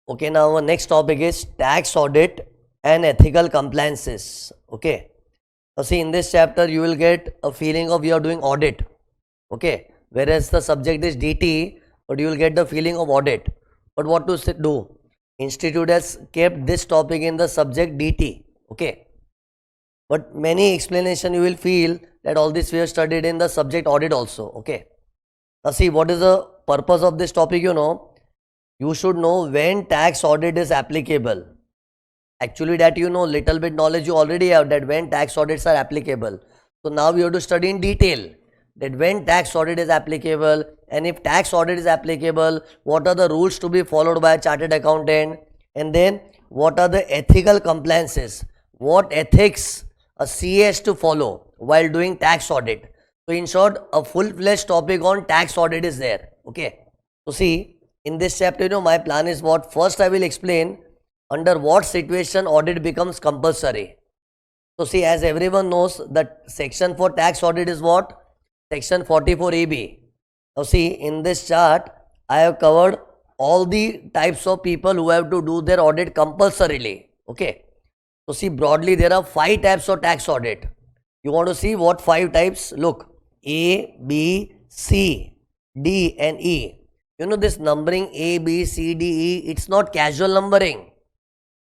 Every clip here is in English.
Okay, now our next topic is tax audit and ethical compliances. Okay, now see, in this chapter you will get a feeling of you are doing audit. Okay, whereas the subject is DT, but you will get the feeling of audit. But what to do? Institute has kept this topic in the subject DT. Okay, but many explanation you will feel that all this we have studied in the subject audit also. Okay, now see, what is the purpose of this topic? You should know when tax audit is applicable. Actually, that little bit knowledge you already have, that when tax audits are applicable. So now you have to study in detail that when tax audit is applicable, and if tax audit is applicable, what are the rules to be followed by a chartered accountant, and then what are the ethical compliances, what ethics a CA has to follow while doing tax audit. So in short, a full-fledged topic on tax audit is there. Okay, so see, in this chapter, my plan is what? First I will explain under what situation audit becomes compulsory. So see, as everyone knows, the section for tax audit is what? Section 44AB. Now see, in this chart, I have covered all the types of people who have to do their audit compulsorily. Okay. So see, broadly there are 5 types of tax audit. You want to see what 5 types? Look, A, B, C, D and E. This numbering A, B, C, D, E, it's not casual numbering.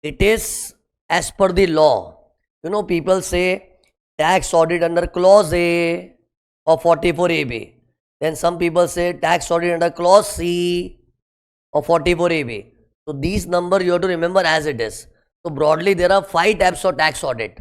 It is as per the law. People say tax audit under clause A of 44AB. Then some people say tax audit under clause C of 44AB. So these numbers you have to remember as it is. So broadly there are 5 types of tax audit.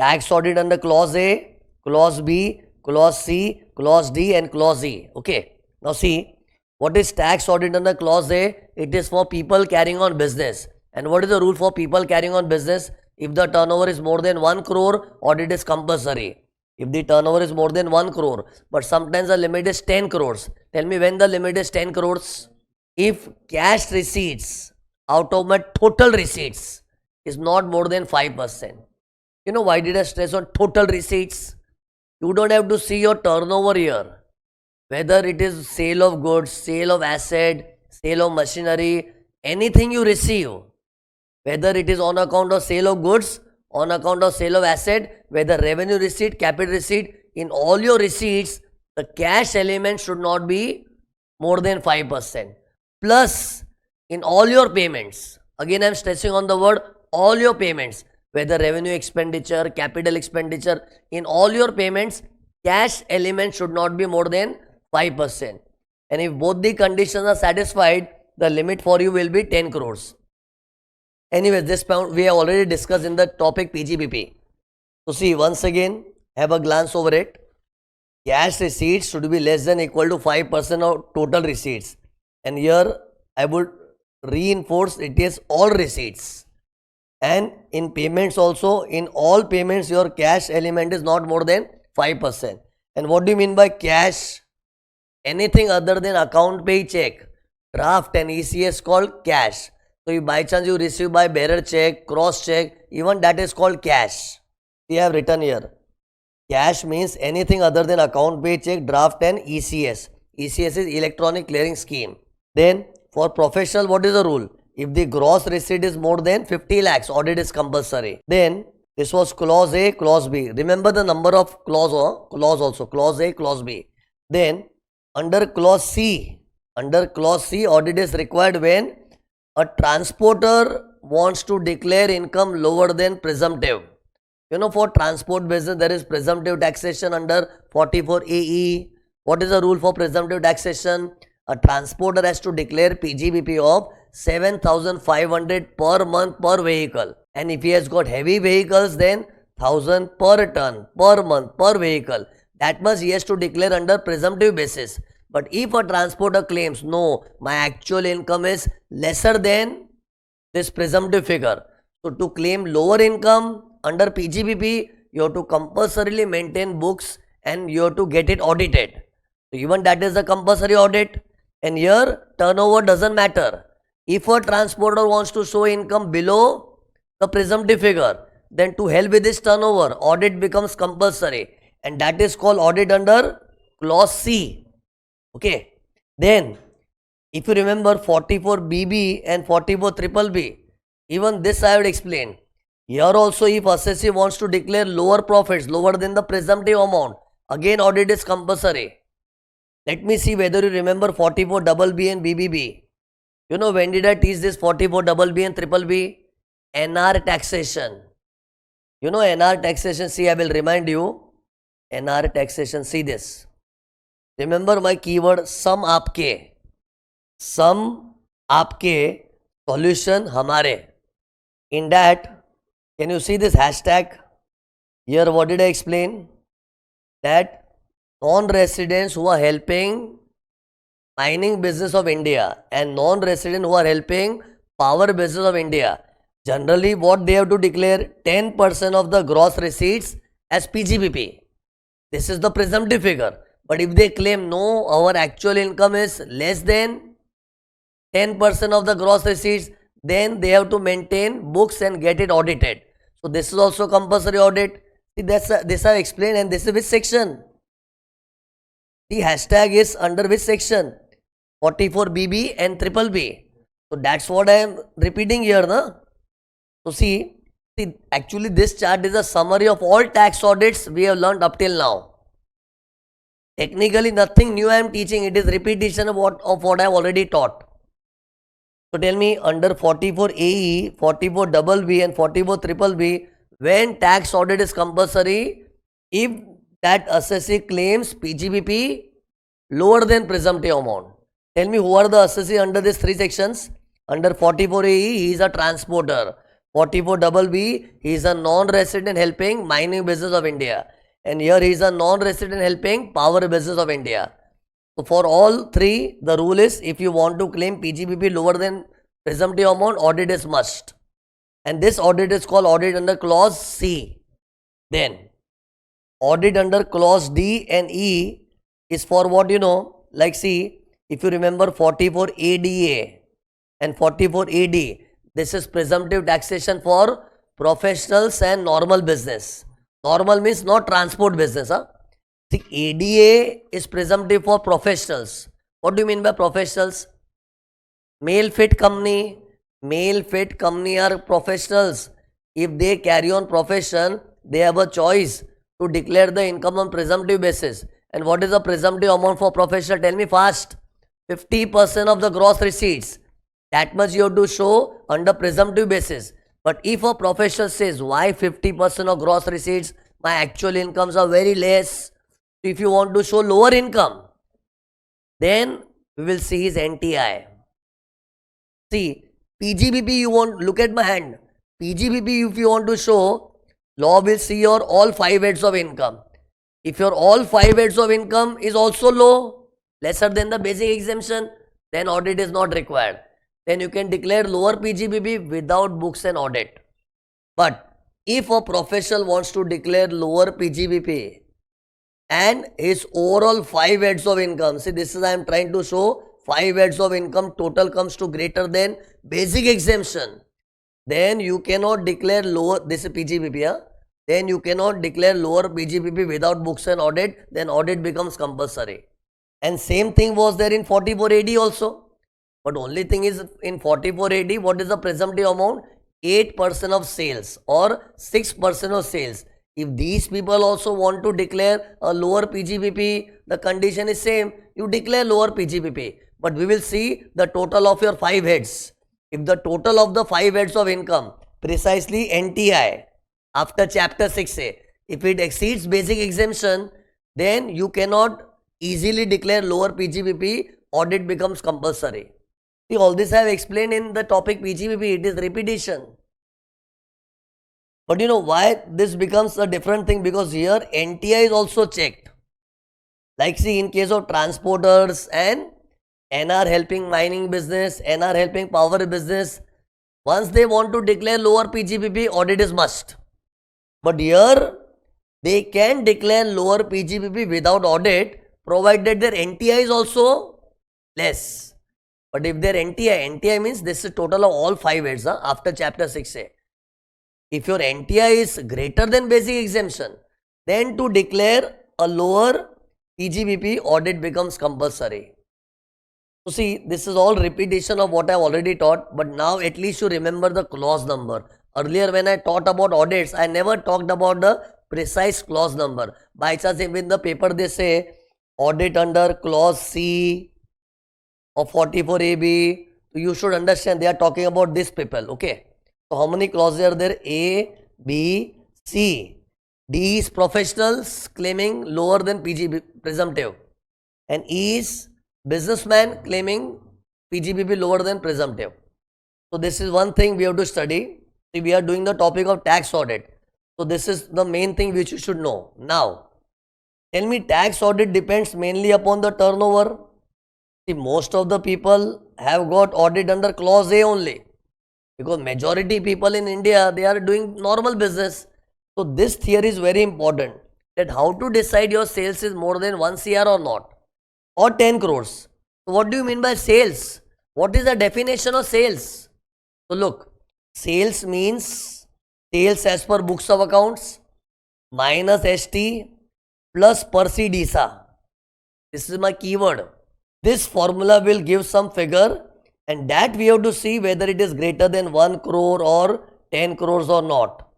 Tax audit under clause A, clause B, clause C, clause D and clause E. Okay. Now see, what is tax audit under clause A? It is for people carrying on business. And what is the rule for people carrying on business? If the turnover is more than 1 crore, audit is compulsory. If the turnover is more than 1 crore, but sometimes the limit is 10 crores. Tell me when the limit is 10 crores. If cash receipts out of my total receipts is not more than 5%. Why did I stress on total receipts? You don't have to see your turnover here. Whether it is sale of goods, sale of asset, sale of machinery, anything you receive, whether it is on account of sale of goods, on account of sale of asset, whether revenue receipt, capital receipt, in all your receipts, the cash element should not be more than 5%. Plus, in all your payments, again I am stressing on the word all your payments, whether revenue expenditure, capital expenditure, in all your payments, cash element should not be more than 5%. And if both the conditions are satisfied, the limit for you will be 10 crores. Anyways, this point we have already discussed in the topic PGBP. So see, once again, have a glance over it. Cash receipts should be less than equal to 5% of total receipts. And here I would reinforce it is all receipts. And in payments also, in all payments, your cash element is not more than 5%. And what do you mean by cash? Anything other than account pay check, draft and ECS called cash. So if by chance you receive by bearer check, cross check, even that is called cash. We have written here. Cash means anything other than account pay check, draft and ECS. ECS is electronic clearing scheme. Then for professional, what is the rule? If the gross receipt is more than 50 lakhs, audit is compulsory. Then this was clause A, clause B. Remember the number of clause also. Clause A, clause B. Then under clause C, audit is required when a transporter wants to declare income lower than presumptive. For transport business, there is presumptive taxation under 44AE. What is the rule for presumptive taxation? A transporter has to declare PGBP of 7,500 per month per vehicle. And if he has got heavy vehicles, then 1,000 per ton, per month, per vehicle. That much he has to declare under presumptive basis. But if a transporter claims, no, my actual income is lesser than this presumptive figure. So to claim lower income under PGBP, you have to compulsorily maintain books and you have to get it audited. So even that is a compulsory audit. And here turnover doesn't matter. If a transporter wants to show income below the presumptive figure, then to help with this turnover, audit becomes compulsory. And that is called audit under clause C. Okay. Then If you remember 44BB and 44BBB, even this I would explain. Here also if assessee wants to declare lower profits, lower than the presumptive amount, again audit is compulsory. Let me see whether you remember 44BB and BBB. You know when did I teach this 44BB and BBB? NR taxation. You know NR taxation, see I will remind you. NR taxation, see this. Remember my keyword sum आपके. सम आपके solution हमारे. In that, can you see this hashtag? Here what did I explain? That non-residents who are helping mining business of India and non-residents who are helping power business of India, generally what they have to declare 10% of the gross receipts as PGBP. This is the presumptive figure. But if they claim no, our actual income is less than 10% of the gross receipts, then they have to maintain books and get it audited. So this is also compulsory audit. See, this I explained, and this is which section? The hashtag is under which section? 44BB and BBB. So that's what I am repeating here, na? So see, actually this chart is a summary of all tax audits we have learned up till now. Technically nothing new I am teaching, it is repetition of what I have already taught. So tell me, under 44AE, 44BB and 44BBB, when tax audit is compulsory, if that assessee claims PGBP lower than presumptive amount. Tell me who are the assessee under these three sections? Under 44AE, he is a transporter. 44BB, he is a non-resident helping mining business of India. And here he is a non-resident helping power business of India. So for all three, the rule is if you want to claim PGBP lower than presumptive amount, audit is must. And this audit is called audit under clause C. Then audit under clause D and E is for what you know, like see, if you remember 44ADA and 44AD, this is presumptive taxation for professionals and normal business. Normal means not transport business. Huh? See, ADA is presumptive for professionals. What do you mean by professionals? Male fit company are professionals. If they carry on profession, they have a choice to declare the income on presumptive basis. And what is the presumptive amount for professional? Tell me fast. 50% of the gross receipts. That much you have to show under presumptive basis. But if a professional says, why 50% of gross receipts? My actual incomes are very less. If you want to show lower income, then we will see his NTI. See, PGBP you want, look at my hand. PGBP if you want to show, law will see your all 5 heads of income. If your all 5 heads of income is also low, lesser than the basic exemption, then audit is not required. Then you can declare lower PGBP without books and audit. But if a professional wants to declare lower PGBP, and his overall 5 heads of income, see this is I am trying to show 5 heads of income total comes to greater than basic exemption, then you cannot declare lower, this is PGBP, huh? Then you cannot declare lower PGBP without books and audit, then audit becomes compulsory. And same thing was there in 44AD also. But only thing is in 44AD, what is the presumptive amount? 8% of sales or 6% of sales. If these people also want to declare a lower PGBP, the condition is same. You declare lower PGBP. But we will see the total of your 5 heads. If the total of the 5 heads of income, precisely NTI, after chapter 6A, if it exceeds basic exemption, then you cannot easily declare lower PGBP, audit becomes compulsory. See, all this I have explained in the topic PGBP, it is repetition. But you know why this becomes a different thing? Because here NTI is also checked. Like see, in case of transporters and NR helping mining business, NR helping power business, once they want to declare lower PGBP, audit is must. But here they can declare lower PGBP without audit, provided their NTI is also less. But if their NTI means this is total of all 5 heads after chapter 6A. If your NTI is greater than basic exemption, then to declare a lower PGBP, audit becomes compulsory. So see, this is all repetition of what I've already taught, but now at least you remember the clause number. Earlier when I taught about audits, I never talked about the precise clause number. By chance, if in the paper they say audit under clause C of 44AB, you should understand they are talking about this people, okay? So how many clauses are there? A, B, C. D is professionals claiming lower than PG presumptive, and E is businessman claiming PGBP lower than presumptive. So this is one thing we have to study. See, we are doing the topic of tax audit. So this is the main thing which you should know. Now, tell me, tax audit depends mainly upon the turnover. See, most of the people have got audit under clause A only, because majority people in India, they are doing normal business. So this theory is very important, that how to decide your sales is more than 1 CR or not, or 10 crores. So what do you mean by sales? What is the definition of sales? So look, sales means sales as per books of accounts minus ST plus per C DISA. This is my keyword. This formula will give some figure, and that we have to see whether it is greater than 1 crore or 10 crores or not.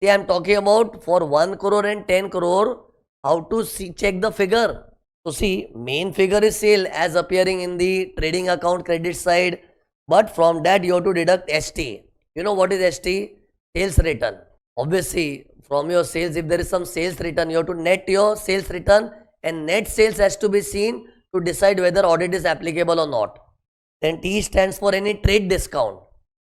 See, I am talking about for 1 crore and 10 crore, how to see, check the figure. So see, main figure is sale as appearing in the trading account credit side, but from that you have to deduct ST. You know what is ST? Sales return. Obviously, from your sales, if there is some sales return, you have to net your sales return, and net sales has to be seen to decide whether audit is applicable or not. Then T stands for any trade discount.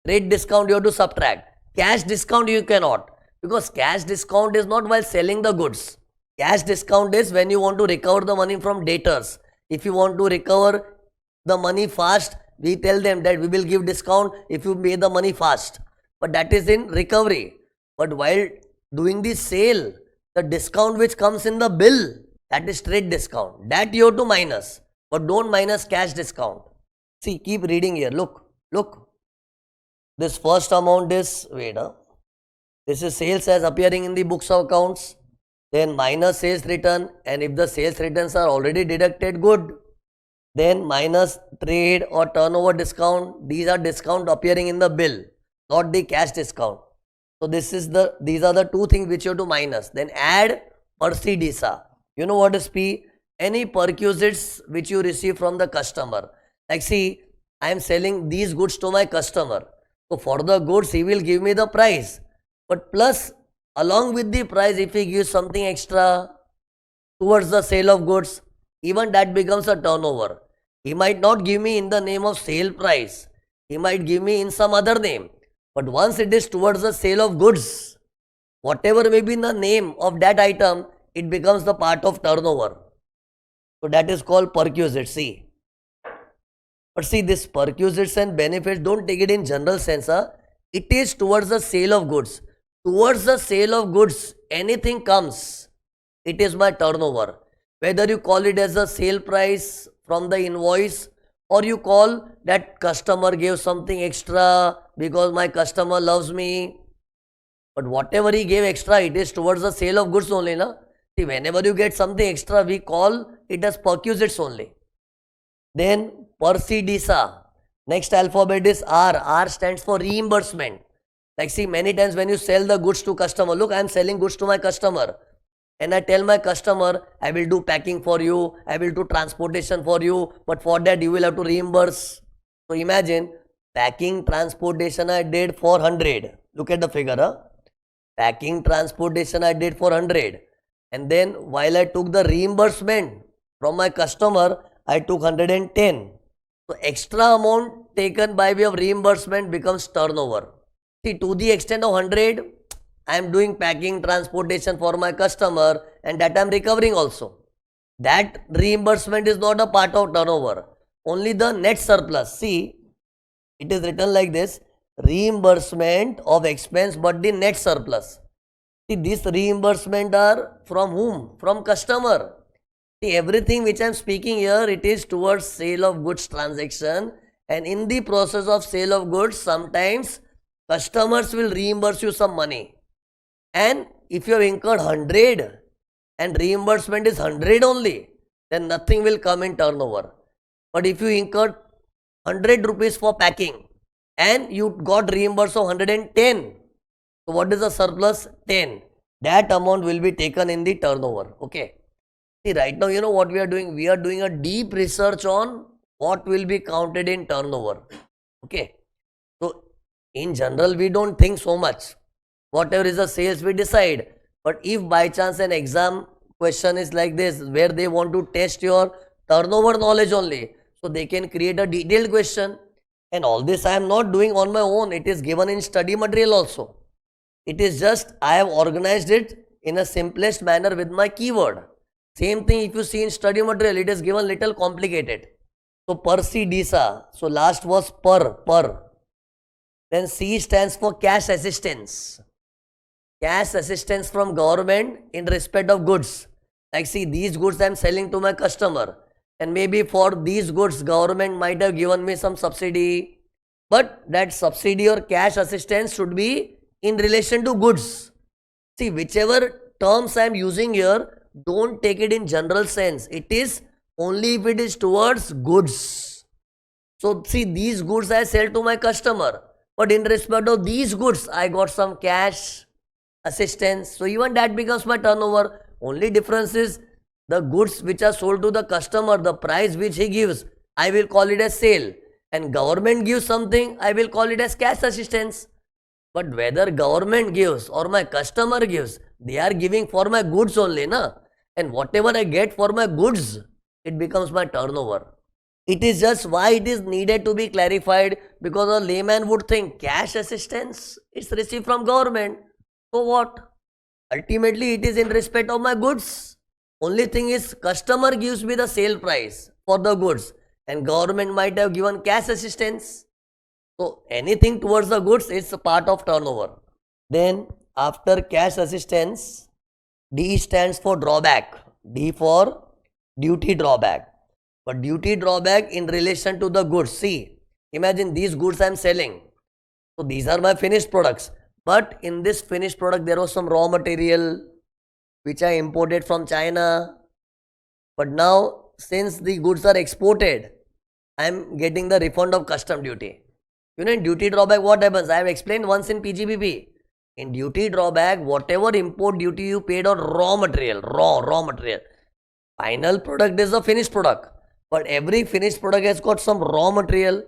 Trade discount you have to subtract. Cash discount you cannot, because cash discount is not while selling the goods. Cash discount is when you want to recover the money from debtors. If you want to recover the money fast, we tell them that we will give discount if you pay the money fast. But that is in recovery. But while doing the sale, the discount which comes in the bill, that is trade discount. That you have to minus. But don't minus cash discount. See, keep reading here. Look. This first amount is, this is sales as appearing in the books of accounts. Then minus sales return, and if the sales returns are already deducted, good. Then minus trade or turnover discount. These are discount appearing in the bill, not the cash discount. So these are the two things which you have to minus. Then add per C DISA. You know what is P? Any perquisites which you receive from the customer. Like see, I am selling these goods to my customer. So for the goods, he will give me the price. But plus, along with the price, if he gives something extra towards the sale of goods, even that becomes a turnover. He might not give me in the name of sale price. He might give me in some other name. But once it is towards the sale of goods, whatever may be in the name of that item, it becomes the part of turnover. So that is called perquisite. See. But see, this perquisites and benefits, don't take it in general sense. It is towards the sale of goods. Towards the sale of goods, anything comes, it is my turnover. Whether you call it as a sale price from the invoice, or you call that customer gave something extra because my customer loves me. But whatever he gave extra, it is towards the sale of goods only. Na? See, whenever you get something extra, we call it as perquisites only. Then per C DISA. Next alphabet is R. R stands for reimbursement. Like see, many times when you sell the goods to customer, look, I am selling goods to my customer, and I tell my customer, I will do packing for you, I will do transportation for you, but for that you will have to reimburse. So imagine, packing, transportation I did for 100. Look at the figure. Packing, transportation I did for 100. And then while I took the reimbursement from my customer, I took 110. So extra amount taken by way of reimbursement becomes turnover. See, to the extent of 100, I am doing packing, transportation for my customer, and that I am recovering also. That reimbursement is not a part of turnover. Only the net surplus. See, it is written like this: reimbursement of expense but the net surplus. See, this reimbursement are from whom? From customer. See, everything which I am speaking here, it is towards sale of goods transaction, and in the process of sale of goods, sometimes customers will reimburse you some money. And if you have incurred 100 and reimbursement is 100 only, then nothing will come in turnover. But if you incurred 100 rupees for packing and you got reimbursed of 110, so what is the surplus? 10. That amount will be taken in the turnover. Okay. See, right now, you know what we are doing? We are doing a deep research on what will be counted in turnover. Okay. So, in general, we don't think so much. Whatever is the sales, we decide. But if by chance an exam question is like this, where they want to test your turnover knowledge only, so they can create a detailed question. And all this I am not doing on my own. It is given in study material also. It is just I have organized it in a simplest manner with my keyword. Same thing if you see in study material, it is given little complicated. So per C DISA. So last was per. Then C stands for cash assistance. Cash assistance from government in respect of goods. Like see, these goods I am selling to my customer. And maybe for these goods, government might have given me some subsidy. But that subsidy or cash assistance should be in relation to goods. See, whichever terms I am using here, don't take it in general sense. It is only if it is towards goods. So, see, these goods I sell to my customer. But in respect of these goods, I got some cash assistance. So, even that becomes my turnover. Only difference is the goods which are sold to the customer, the price which he gives, I will call it as sale. And government gives something, I will call it as cash assistance. But whether government gives or my customer gives, they are giving for my goods only, na? And whatever I get for my goods, it becomes my turnover. It is just why it is needed to be clarified, because a layman would think cash assistance is received from government. So what? Ultimately, it is in respect of my goods. Only thing is customer gives me the sale price for the goods and government might have given cash assistance. So anything towards the goods is a part of turnover. Then after cash assistance, D stands for drawback. D for duty drawback. But duty drawback in relation to the goods. See, imagine these goods I am selling. So these are my finished products. But in this finished product, there was some raw material which I imported from China. But now, since the goods are exported, I am getting the refund of custom duty. You know, in duty drawback, what happens? I have explained once in PGBP. In duty drawback, whatever import duty you paid on raw material, raw material, final product is a finished product. But every finished product has got some raw material.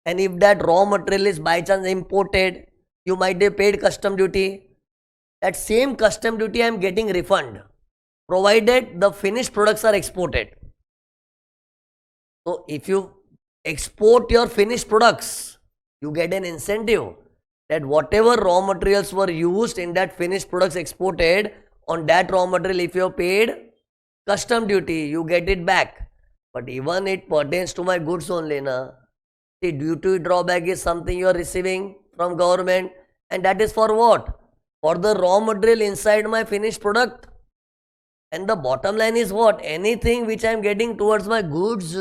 And if that raw material is by chance imported, you might have paid custom duty. That same custom duty I am getting refund, provided the finished products are exported. So if you export your finished products, you get an incentive that whatever raw materials were used in that finished products exported, on that raw material if you have paid custom duty, you get it back. But even it pertains to my goods only, na. The duty drawback is something you are receiving from government, and that is for what? For the raw material inside my finished product. And the bottom line is what? Anything which I am getting towards my goods,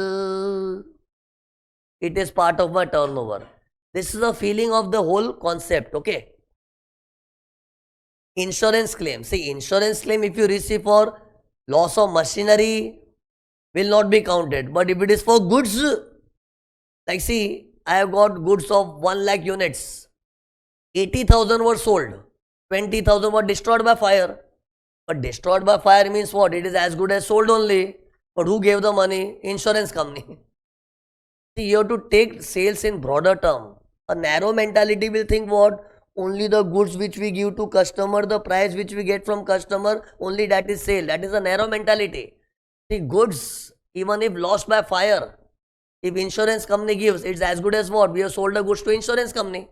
it is part of my turnover. This is a feeling of the whole concept, okay? Insurance claim. See, insurance claim if you receive for loss of machinery will not be counted. But if it is for goods, like see, I have got goods of 1 lakh units. 80,000 were sold. 20,000 were destroyed by fire. But destroyed by fire means what? It is as good as sold only. But who gave the money? Insurance company. See, you have to take sales in broader term. A narrow mentality will think what? Only the goods which we give to customer, the price which we get from customer, only that is sale. That is a narrow mentality. See, goods, even if lost by fire, if insurance company gives, it's as good as what? We have sold the goods to insurance company.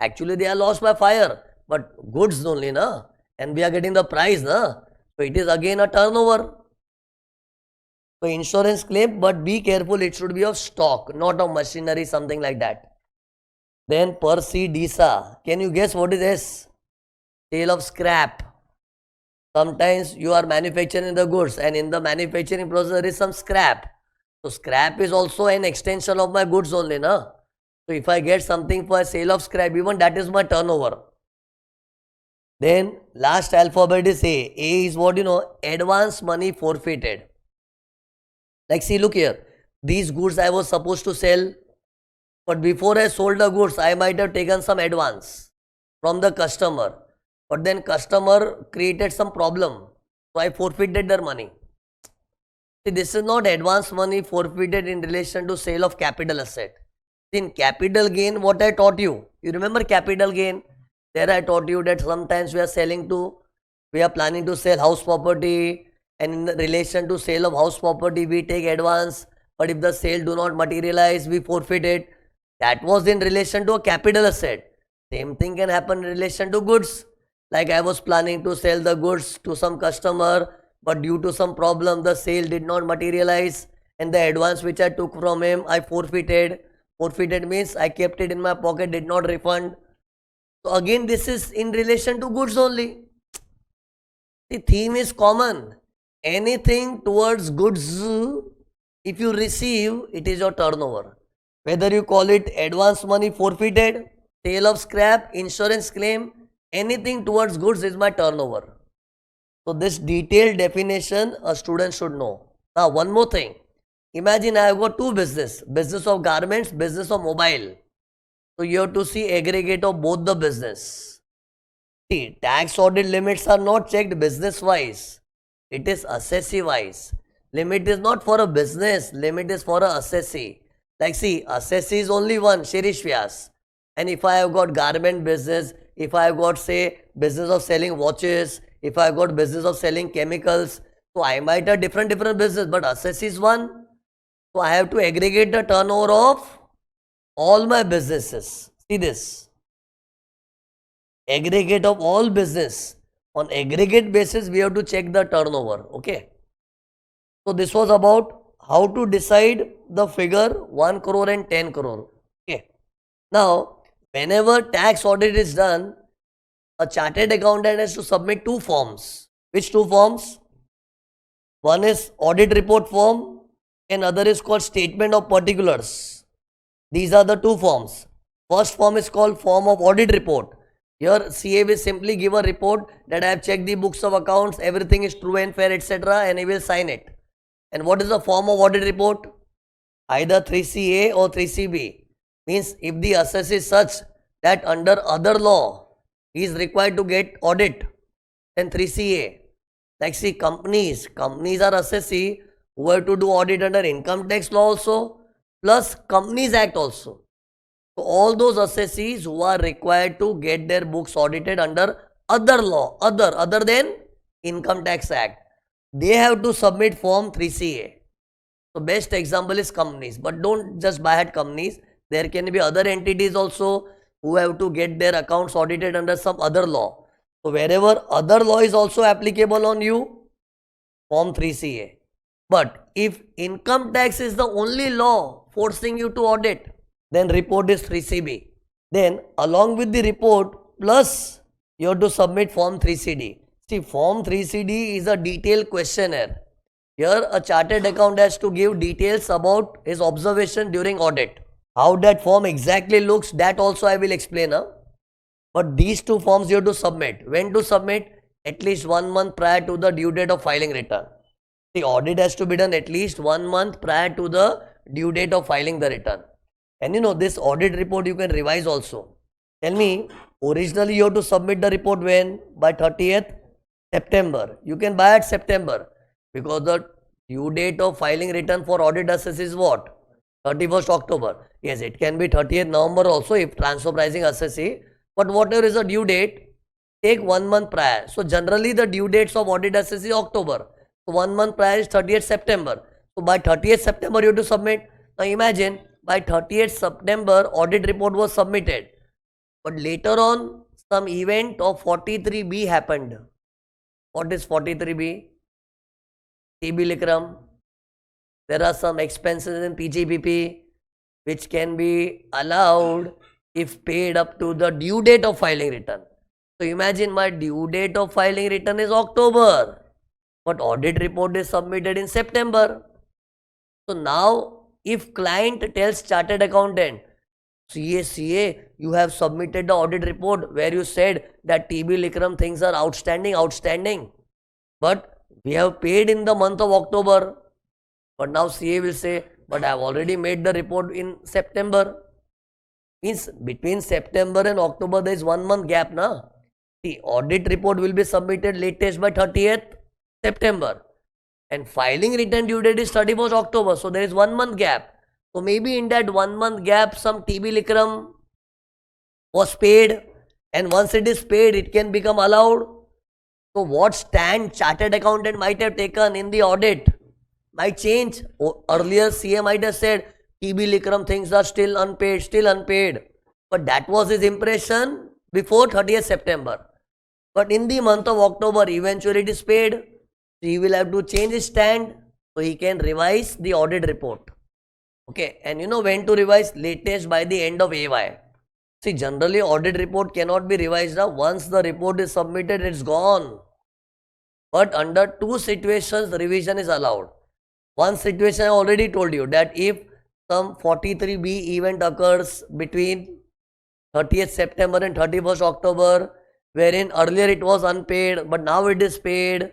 Actually, they are lost by fire, but goods only, na? And we are getting the price, na? So it is again a turnover. So insurance claim, but be careful, it should be of stock, not of machinery, something like that. Then per C DISA. Can you guess what is this? Sale of scrap. Sometimes you are manufacturing the goods and in the manufacturing process there is some scrap. So scrap is also an extension of my goods only, na? So if I get something for a sale of scrap, even that is my turnover. Then last alphabet is A. A is what you know, advance money forfeited. Like see, look here. these goods I was supposed to sell, but before I sold the goods, I might have taken some advance from the customer, but then customer created some problem, so I forfeited their money. See, this is not advance money forfeited in relation to sale of capital asset. In capital gain, what I taught you, you remember capital gain? There I taught you that sometimes we are planning to sell house property, and in relation to sale of house property, we take advance, but if the sale do not materialize, we forfeit it. That was in relation to a capital asset. Same thing can happen in relation to goods. Like I was planning to sell the goods to some customer, but due to some problem, the sale did not materialize, and the advance which I took from him, I forfeited. Forfeited means I kept it in my pocket, did not refund. So again, this is in relation to goods only. The theme is common. Anything towards goods, if you receive, it is your turnover. Whether you call it advance money forfeited, sale of scrap, insurance claim, anything towards goods is my turnover. So this detailed definition a student should know. Now one more thing. Imagine I have got two business of garments, business of mobile. So you have to see aggregate of both the business. See, tax audit limits are not checked business wise. It is assessee wise. Limit is not for a business, limit is for a assessee. Like see, assessee is only one, Shirish Vyas. And if I have got garment business, if I have got say business of selling watches, if I have got business of selling chemicals, so I might have different business, but assessee is one. So I have to aggregate the turnover of all my businesses. See this. Aggregate of all business. On aggregate basis, we have to check the turnover. Okay. So this was about how to decide the figure 1 crore and 10 crore. Okay. Now, whenever tax audit is done, a chartered accountant has to submit two forms. Which two forms? One is audit report form and other is called statement of particulars. These are the two forms. First form is called form of audit report. Here CA will simply give a report that I have checked the books of accounts, everything is true and fair, etc. and he will sign it. And what is the form of audit report? Either 3CA or 3CB. Means if the assessee is such that under other law he is required to get audit, then 3CA. Like see, companies are assessee who have to do audit under income tax law also, plus Companies Act also. So all those assessees who are required to get their books audited under other law, other than Income Tax Act, they have to submit form 3CA. So best example is companies, but don't just buy at companies. There can be other entities also who have to get their accounts audited under some other law. So wherever other law is also applicable on you, form 3CA. But if income tax is the only law forcing you to audit, then report is 3CB. Then along with the report, plus you have to submit form 3CD. See, form 3CD is a detailed questionnaire. Here a chartered accountant has to give details about his observation during audit. How that form exactly looks, that also I will explain now. But these two forms you have to submit. When to submit? At least 1 month prior to the due date of filing return. The audit has to be done at least 1 month prior to the due date of filing the return. And you know, this audit report you can revise also. Tell me, originally you have to submit the report when? By 30th September. You can buy at September because the due date of filing return for audit assess is what? 31st October. Yes, it can be 30th November also if transfer pricing assessee. But whatever is the due date, take 1 month prior. So generally the due dates of audit assess is October. So 1 month prior is 30th September. So by 30th September you have to submit. Now imagine by 30th September audit report was submitted. But later on some event of 43B happened. What is 43B? TB Likram. There are some expenses in PGBP which can be allowed if paid up to the due date of filing return. So imagine my due date of filing return is October, but audit report is submitted in September. So now if client tells chartered accountant, CA, you have submitted the audit report where you said that TB Likram things are outstanding, but we have paid in the month of October. But now CA will say, but I have already made the report in September. Means between September and October there is 1 month gap, na? The audit report will be submitted latest by 30th September. And filing return due date is 31st October. So there is 1 month gap. So maybe in that 1 month gap, some TB Likram was paid. And once it is paid, it can become allowed. So what stand chartered accountant might have taken in the audit might change. Earlier CA might have said, TB Likram things are still unpaid. But that was his impression before 30th September. But in the month of October, eventually it is paid. So he will have to change his stand so he can revise the audit report. Okay, and you know when to revise? Latest by the end of AY. See, generally audit report cannot be revised now. Once the report is submitted, it's gone. But under two situations, revision is allowed. One situation I already told you, that if some 43B event occurs between 30th September and 31st October, wherein earlier it was unpaid, but now it is paid,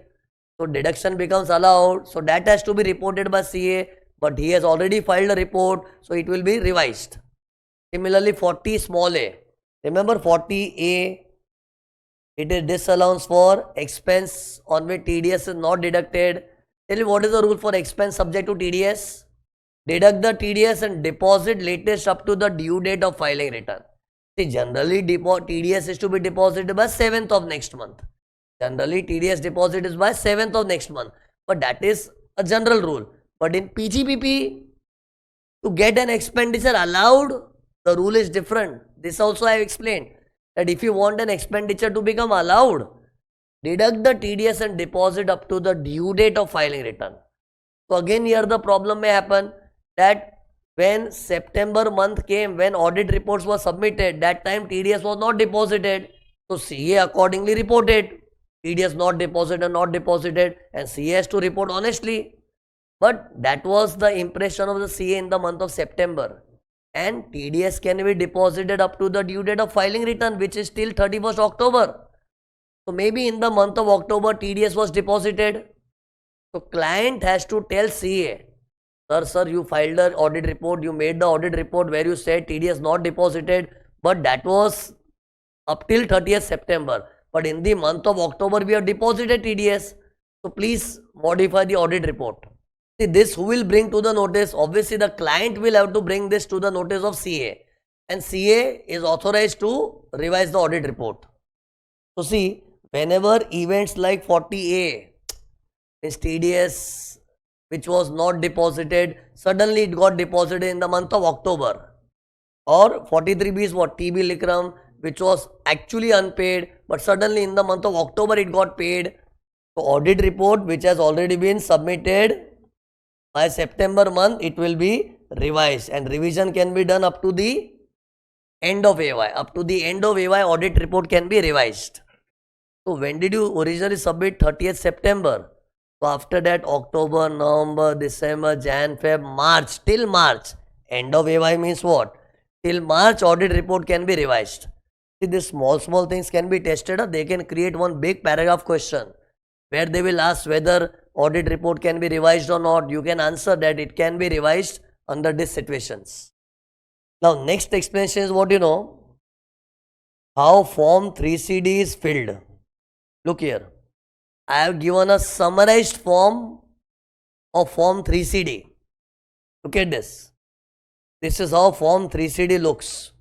so deduction becomes allowed. So that has to be reported by CA, but he has already filed a report, so it will be revised. Similarly, 40 small a. Remember 40A, it is disallowance for expense on which TDS is not deducted. Tell me what is the rule for expense subject to TDS? Deduct the TDS and deposit latest up to the due date of filing return. See, generally TDS is to be deposited by 7th of next month. Generally TDS deposit is by 7th of next month. But that is a general rule. But in PGBP, to get an expenditure allowed, the rule is different. This also I have explained. That if you want an expenditure to become allowed, deduct the TDS and deposit up to the due date of filing return. So again here the problem may happen that when September month came, when audit reports were submitted, that time TDS was not deposited. So CA accordingly reported TDS not deposited, and CA has to report honestly. But that was the impression of the CA in the month of September. And TDS can be deposited up to the due date of filing return, which is till 31st October. So maybe in the month of October, TDS was deposited. So client has to tell CA, sir, you filed the audit report, you made the audit report where you said TDS not deposited, but that was up till 30th September. But in the month of October, we have deposited TDS. So please modify the audit report. See, this who will bring to the notice? Obviously, the client will have to bring this to the notice of CA. And CA is authorized to revise the audit report. So see, whenever events like 40A, is TDS which was not deposited, suddenly it got deposited in the month of October. Or 43B is what? TB Likram, which was actually unpaid, but suddenly in the month of October it got paid. So audit report which has already been submitted by September month, it will be revised, and revision can be done up to the end of AY. Up to the end of AY, audit report can be revised. So when did you originally submit? 30th September. So after that, October, November, December, Jan, Feb, March, till March. End of AY means what? Till March, audit report can be revised. See, these small things can be tested. They can create one big paragraph question where they will ask whether audit report can be revised or not. You can answer that it can be revised under these situations. Now, next explanation is what you know, how Form 3CD is filled. Look here. I have given a summarized form of Form 3CD. Look at this. This is how Form 3CD looks.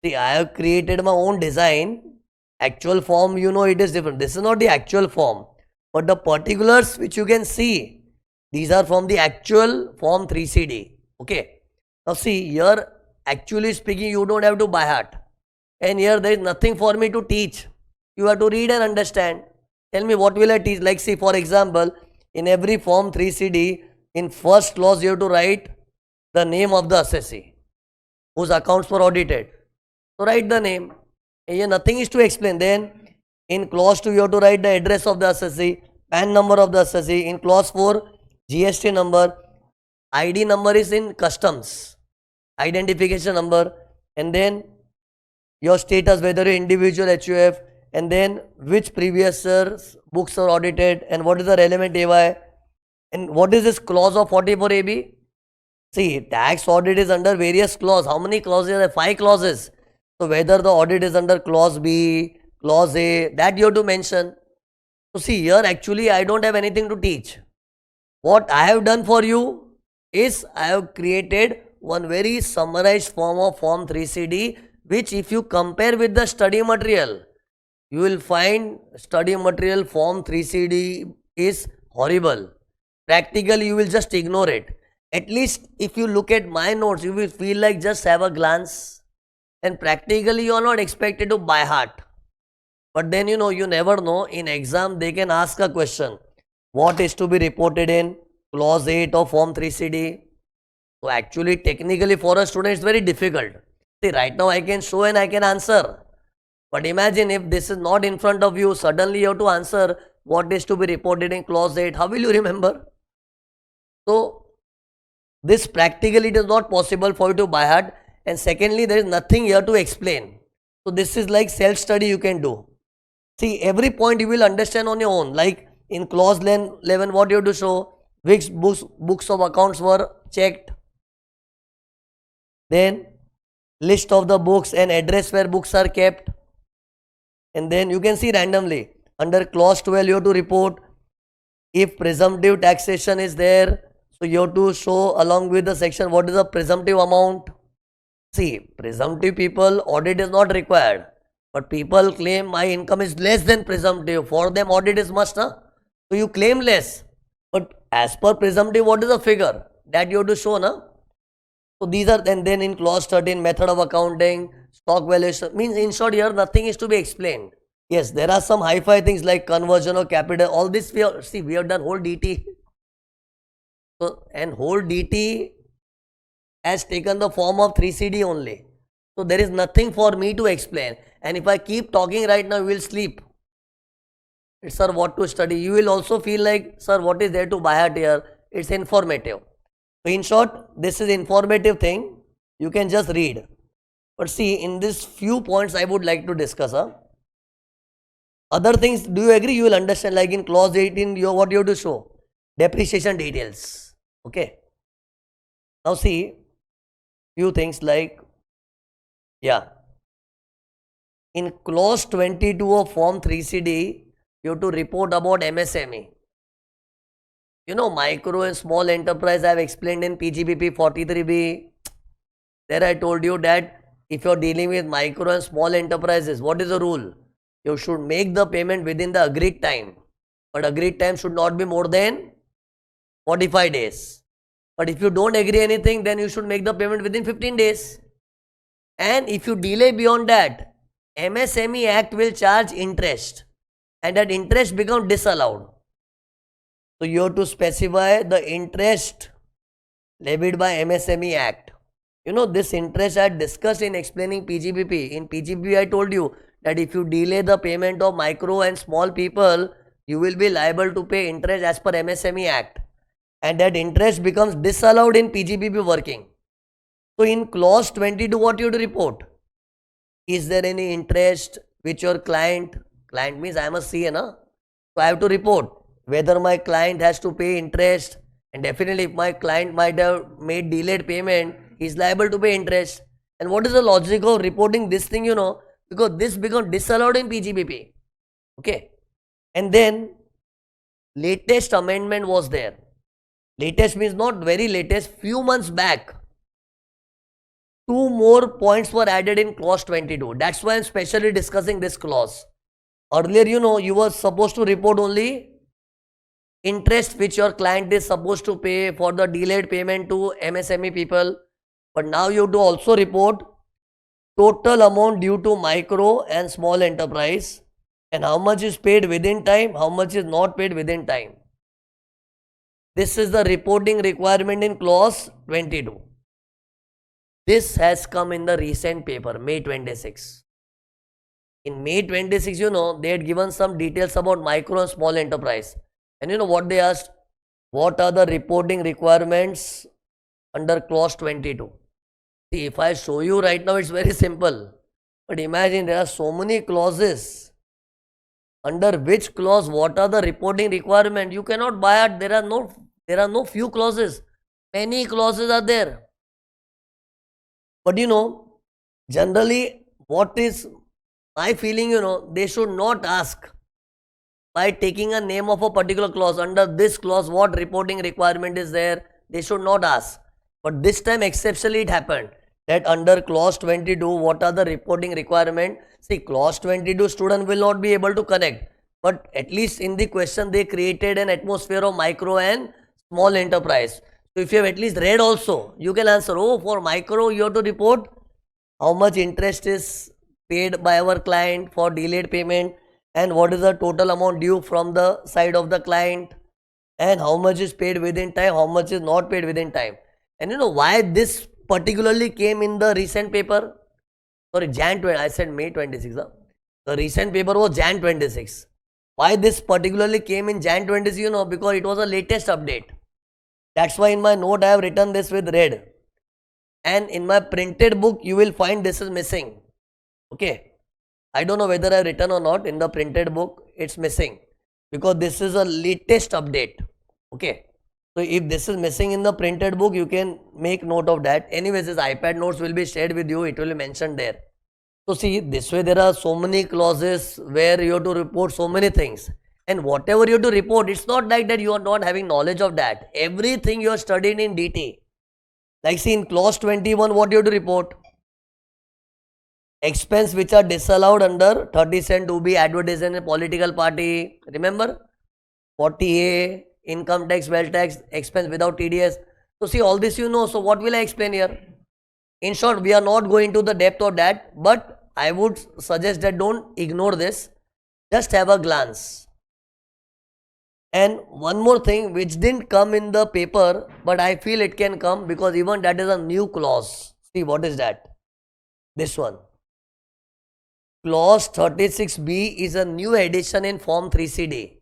See, I have created my own design. Actual form, you know, it is different. This is not the actual form. But the particulars which you can see, these are from the actual Form 3CD. Okay. Now see, here actually speaking, you don't have to by heart. And here there is nothing for me to teach. You have to read and understand. Tell me what will I teach? Like see, for example, in every Form 3CD, in first clause you have to write the name of the assessee whose accounts were audited. So write the name. Here nothing is to explain. Then in clause 2 you have to write the address of the assessee, PAN number of the assessee. In clause 4, GST number, ID number is in customs, identification number, and then your status, whether you individual HUF, and then which previous year's books are audited, and what is the relevant AY, and what is this clause of 44AB? See, tax audit is under various clause. How many clauses are there? 5 clauses. So whether the audit is under clause B, clause A, that you have to mention. So see here, actually I don't have anything to teach. What I have done for you is I have created one very summarized form of Form 3CD, which if you compare with the study material, you will find study material Form 3CD is horrible. Practically you will just ignore it. At least if you look at my notes, you will feel like just have a glance, and practically you are not expected to by heart. But then you never know, in exam they can ask a question, what is to be reported in clause 8 of Form 3CD. So actually technically for a student it's very difficult. See, right now I can show and I can answer. But imagine if this is not in front of you, suddenly you have to answer what is to be reported in clause 8. How will you remember? So this practically it is not possible for you to by heart. And secondly, there is nothing here to explain. So this is like self-study you can do. See, every point you will understand on your own. Like in clause 11, what you have to show, which books of accounts were checked. Then list of the books and address where books are kept. And then you can see randomly. Under clause 12, you have to report if presumptive taxation is there. So you have to show along with the section what is the presumptive amount. See, presumptive people, audit is not required. But people claim my income is less than presumptive. For them, audit is must. Huh? So you claim less. But as per presumptive, what is the figure? That you have to show. Na? So these are, and then in clause 13, method of accounting, stock valuation. Means in short here, nothing is to be explained. Yes, there are some hi-fi things like conversion of capital. All this we have done whole DT. So, and whole DT has taken the form of 3CD only. So there is nothing for me to explain. And if I keep talking right now, you will sleep. It's, sir, what to study. You will also feel like, sir, what is there to buy at here? It's informative. So in short, this is informative thing. You can just read. But see, in this few points I would like to discuss. Other things, do you agree? You will understand, like in clause 18, what you have to show? Depreciation details. Okay. Now see, few things like, yeah. In clause 22 of Form 3CD, you have to report about MSME. Micro and small enterprise I have explained in PGBP 43B. There I told you that if you are dealing with micro and small enterprises, what is the rule? You should make the payment within the agreed time. But agreed time should not be more than 45 days. But if you don't agree anything, then you should make the payment within 15 days. And if you delay beyond that, MSME Act will charge interest. And that interest becomes disallowed. So you have to specify the interest levied by MSME Act. This interest I discussed in explaining PGBP. In PGBP I told you that if you delay the payment of micro and small people, you will be liable to pay interest as per MSME Act. And that interest becomes disallowed in PGBP working. So in clause 22, what you have to report? Is there any interest which your client means I am a CA, na? So I have to report whether my client has to pay interest, and definitely if my client might have made delayed payment, he is liable to pay interest. And what is the logic of reporting this thing, because this becomes disallowed in PGBP. Okay. And then latest amendment was there. Latest means not very latest, few months back. 2 more points were added in clause 22. That's why I'm specially discussing this clause. Earlier, you were supposed to report only interest which your client is supposed to pay for the delayed payment to MSME people. But now you have to also report total amount due to micro and small enterprise, and how much is paid within time, how much is not paid within time. This is the reporting requirement in clause 22. This has come in the recent paper, May 26. In May 26, they had given some details about micro and small enterprise. And what they asked? What are the reporting requirements under clause 22? See, if I show you right now, it's very simple. But imagine there are so many clauses. Under which clause, what are the reporting requirements? You cannot buy it. There are no few clauses. Many clauses are there. But generally, what is my feeling, they should not ask by taking a name of a particular clause. Under this clause, what reporting requirement is there? They should not ask. But this time, exceptionally, it happened that under clause 22, what are the reporting requirement? See, clause 22, student will not be able to connect. But at least in the question, they created an atmosphere of micro and small enterprise. So if you have at least read also, you can answer, oh, for micro, you have to report how much interest is paid by our client for delayed payment, and what is the total amount due from the side of the client, and how much is paid within time, how much is not paid within time. And why this particularly came in the recent paper? Sorry, Jan 20, I said May 26. The recent paper was Jan 26. Why this particularly came in Jan 26? Because it was a latest update. That's why in my note I have written this with red. And in my printed book, you will find this is missing. Okay. I don't know whether I have written or not. In the printed book, it's missing. Because this is a latest update. Okay. So if this is missing in the printed book, you can make note of that. Anyways, this iPad notes will be shared with you. It will be mentioned there. So see, this way there are so many clauses where you have to report so many things. And whatever you have to report, it's not like that you are not having knowledge of that. Everything you are studying in DT. Like see, in clause 21, what you have to report? Expense which are disallowed under 30 cent to be advertised in a political party. Remember? 40A, income tax, wealth tax, expense without TDS. So see, all this So what will I explain here? In short, we are not going to the depth of that, but I would suggest that don't ignore this. Just have a glance. And one more thing which didn't come in the paper, but I feel it can come because even that is a new clause. See, what is that? This one. Clause 36B is a new addition in Form 3CD.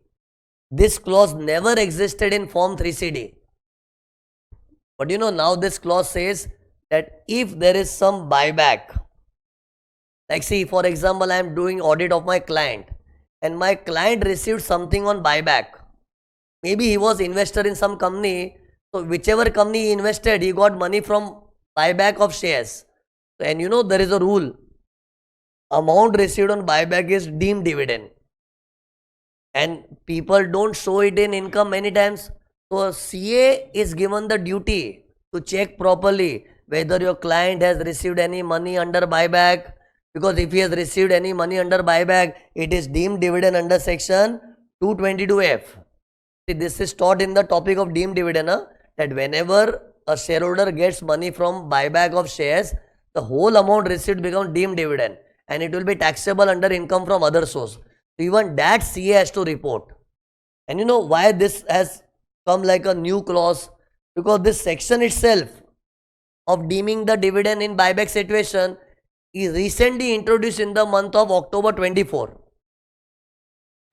This clause never existed in Form 3CD. But now this clause says that if there is some buyback, like see, for example, I am doing audit of my client and my client received something on buyback. Maybe he was investor in some company. So whichever company he invested, he got money from buyback of shares. And there is a rule. Amount received on buyback is deemed dividend. And people don't show it in income many times. So CA is given the duty to check properly whether your client has received any money under buyback. Because if he has received any money under buyback, it is deemed dividend under section 222F. See, this is taught in the topic of deemed dividend, that whenever a shareholder gets money from buyback of shares, the whole amount received becomes deemed dividend and it will be taxable under income from other source. So even that CA has to report. And why this has come like a new clause? Because this section itself of deeming the dividend in buyback situation is recently introduced in the month of October 24.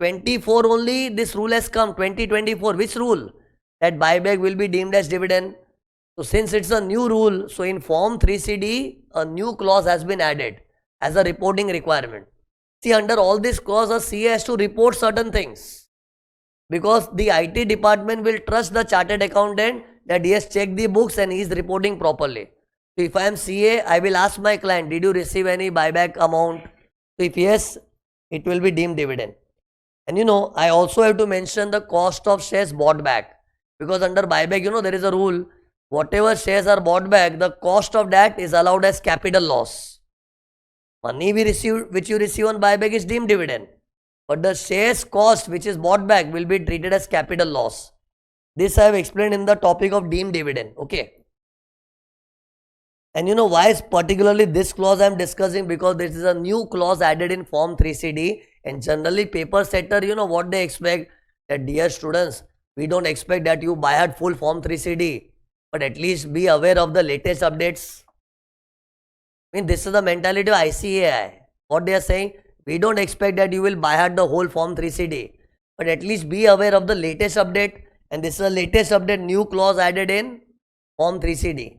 24 only this rule has come, 2024. Which rule? That buyback will be deemed as dividend. So since it's a new rule, so in Form 3CD, a new clause has been added as a reporting requirement. See, under all this clause, a CA has to report certain things. Because the IT department will trust the chartered accountant that he has checked the books and he is reporting properly. So if I am CA, I will ask my client, did you receive any buyback amount? So if yes, it will be deemed dividend. And I also have to mention the cost of shares bought back. Because under buyback, there is a rule. Whatever shares are bought back, the cost of that is allowed as capital loss. Money which you receive on buyback is deemed dividend. But the shares cost which is bought back will be treated as capital loss. This I have explained in the topic of deemed dividend. Okay. And why is particularly this clause I am discussing? Because this is a new clause added in Form 3CD. And generally paper setter, what they expect? That dear students, we don't expect that you buy at full Form 3CD. But at least be aware of the latest updates. I mean, this is the mentality of ICAI. What they are saying? We don't expect that you will buy at the whole Form 3CD. But at least be aware of the latest update. And this is the latest update, new clause added in Form 3CD.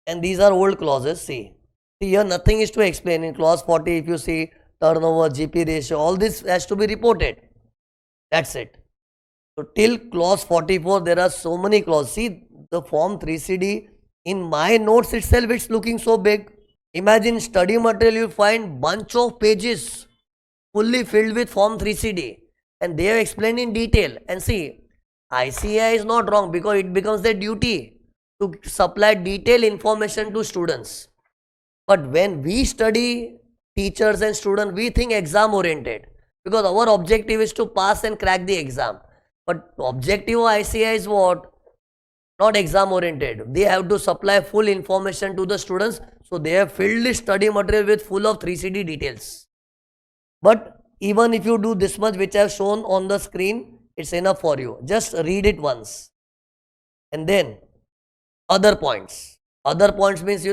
And these are old clauses, see. Here nothing is to explain. In clause 40, if you see turnover, GP ratio, all this has to be reported. That's it. So till clause 44, there are so many clauses. See the form 3CD in my notes itself, it's looking so big. Imagine study material, you find bunch of pages fully filled with form 3CD, and they have explained in detail. And see, ICAI is not wrong because it becomes their duty to supply detailed information to students. But when we study, teachers and students, we think exam oriented because our objective is to pass and crack the exam. But objective of ICAI is what? Not exam oriented. They have to supply full information to the students. So they have filled the study material with full of 3CD details. But even if you do this much which I have shown on the screen, it's enough for you. Just read it once. And then other points. Other points means,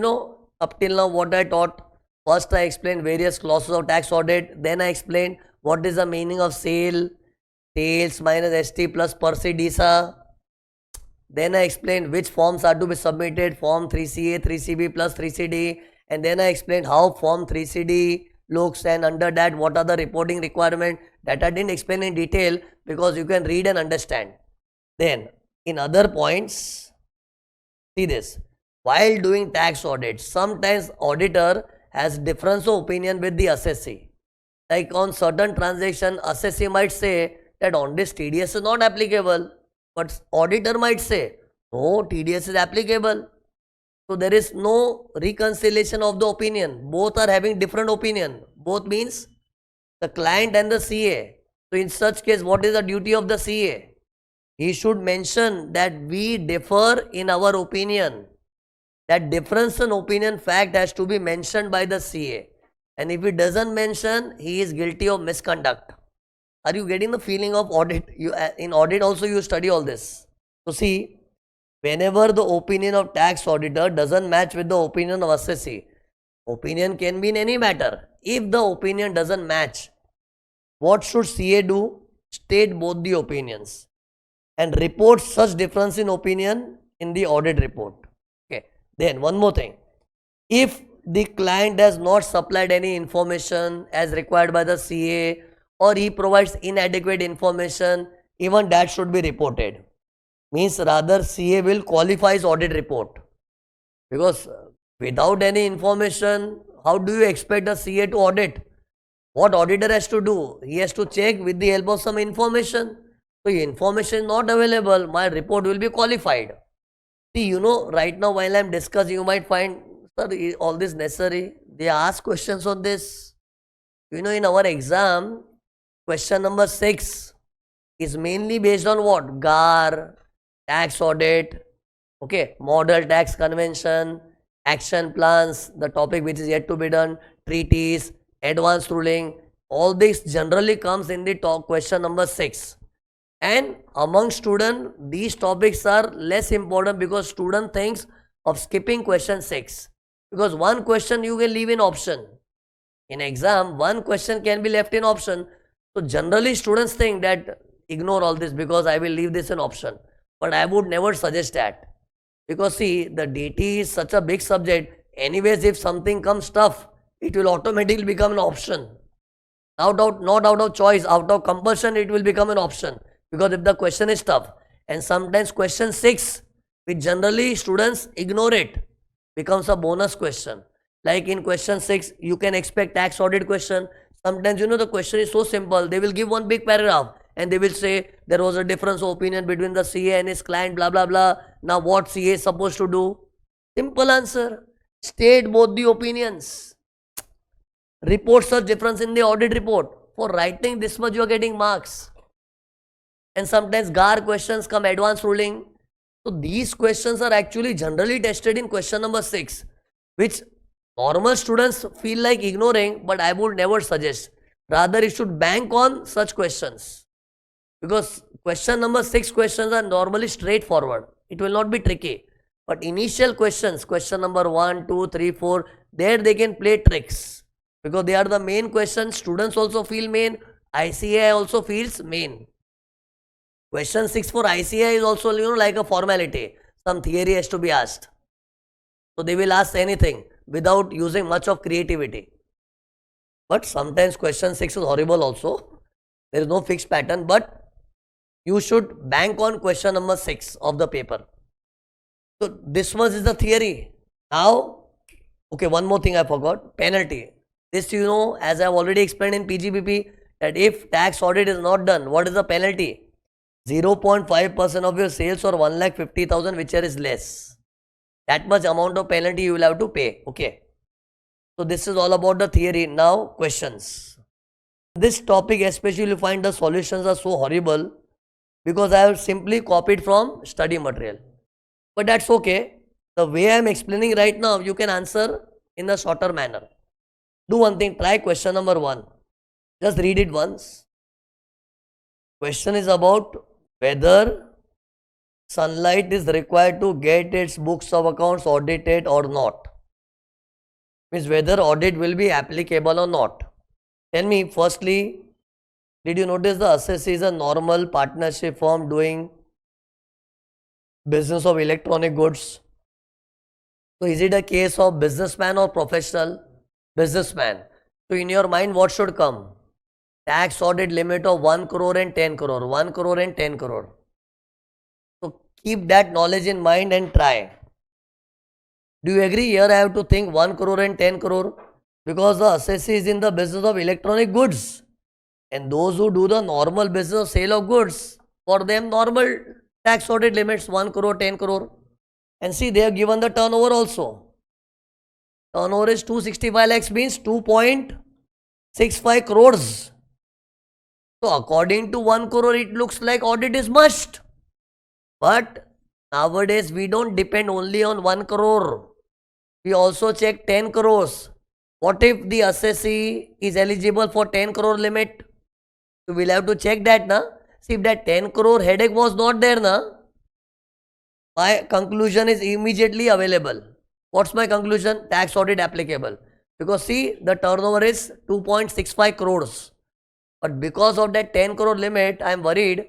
up till now what I taught. First I explained various clauses of tax audit. Then I explained what is the meaning of sale, sales minus ST plus per se DISA. Then I explained which forms are to be submitted, form 3CA, 3CB plus 3CD. And then I explained how form 3CD looks, and under that what are the reporting requirements. That I didn't explain in detail because you can read and understand. Then in other points, see this. While doing tax audit, sometimes auditor has difference of opinion with the assessee. Like on certain transaction, assessee might say that on this TDS is not applicable. But auditor might say, no, TDS is applicable. So there is no reconciliation of the opinion. Both are having different opinion. Both means the client and the CA. So in such case, what is the duty of the CA? He should mention that we differ in our opinion. That difference in opinion fact has to be mentioned by the CA. And if he doesn't mention, he is guilty of misconduct. Are you getting the feeling of audit? In audit also you study all this. So see, whenever the opinion of tax auditor doesn't match with the opinion of assessee, opinion can be in any matter. If the opinion doesn't match, what should CA do? State both the opinions and report such difference in opinion in the audit report. Okay. Then one more thing. If the client has not supplied any information as required by the CA, or he provides inadequate information, even that should be reported. Means rather CA will qualify his audit report. Because without any information, how do you expect a CA to audit? What auditor has to do? He has to check with the help of some information. So information is not available, my report will be qualified. See, right now while I am discussing, you might find, sir, all this necessary. They ask questions on this. In our exam, question number 6 is mainly based on what? GAR, tax audit, okay, model tax convention, action plans, the topic which is yet to be done, treaties, advanced ruling. All this generally comes in the question number 6. And among students, these topics are less important because student thinks of skipping question 6. Because one question you can leave in option. In exam, one question can be left in option. So generally students think that ignore all this because I will leave this in option. But I would never suggest that. Because see, the DT is such a big subject. Anyways, if something comes tough, it will automatically become an option. Not out of choice, out of compulsion, it will become an option. Because if the question is tough. And sometimes question 6, which generally students ignore it, becomes a bonus question. Like in question 6, you can expect tax audit question. Sometimes, the question is so simple. They will give one big paragraph and they will say there was a difference of opinion between the CA and his client, blah, blah, blah. Now what CA is supposed to do? Simple answer. State both the opinions. Report such difference in the audit report. For writing this much, you are getting marks. And sometimes GAR questions come advanced ruling. So these questions are actually generally tested in question number 6, which normal students feel like ignoring, but I would never suggest. Rather, you should bank on such questions. Because question number 6 questions are normally straightforward. It will not be tricky. But initial questions, question number 1, 2, 3, 4, there they can play tricks. Because they are the main questions. Students also feel main. ICAI also feels main. Question 6 for ICAI is also, like a formality. Some theory has to be asked. So they will ask anything without using much of creativity. But sometimes question 6 is horrible also. There is no fixed pattern. But You should bank on question number 6 of the paper. So this much is the theory. Now, okay, one more thing I forgot, penalty. This you know, as I have already explained in PGBP, that if tax audit is not done, what is the penalty? 0.5% of your sales or 1,50,000, whichever is less. That much amount of penalty you will have to pay. Okay. So this is all about the theory. Now questions. This topic especially you find the solutions are so horrible because I have simply copied from study material. But that's okay. The way I am explaining right now, you can answer in a shorter manner. Do one thing, try question number 1. Just read it once. Question is about whether Sunlight is required to get its books of accounts audited or not. Means whether audit will be applicable or not. Tell me, firstly, did you notice the assessee is a normal partnership firm doing business of electronic goods? So is it a case of businessman or professional? Businessman. So in your mind, what should come? Tax audit limit of 1 crore and 10 crore. 1 crore and 10 crore. So keep that knowledge in mind and try. Do you agree? Here I have to think 1 crore and 10 crore because the assessee is in the business of electronic goods. And those who do the normal business of sale of goods, for them normal tax audit limits 1 crore, 10 crore. And see, they have given the turnover also. Turnover is 265 lakhs means 2.65 crores. So according to 1 crore, it looks like audit is must. But nowadays, we don't depend only on 1 crore. We also check 10 crores. What if the assessee is eligible for 10 crore limit? So we'll have to check that, na? See, if that 10 crore headache was not there, na? My conclusion is immediately available. What's my conclusion? Tax audit applicable. Because see, the turnover is 2.65 crores. But because of that 10 crore limit, I am worried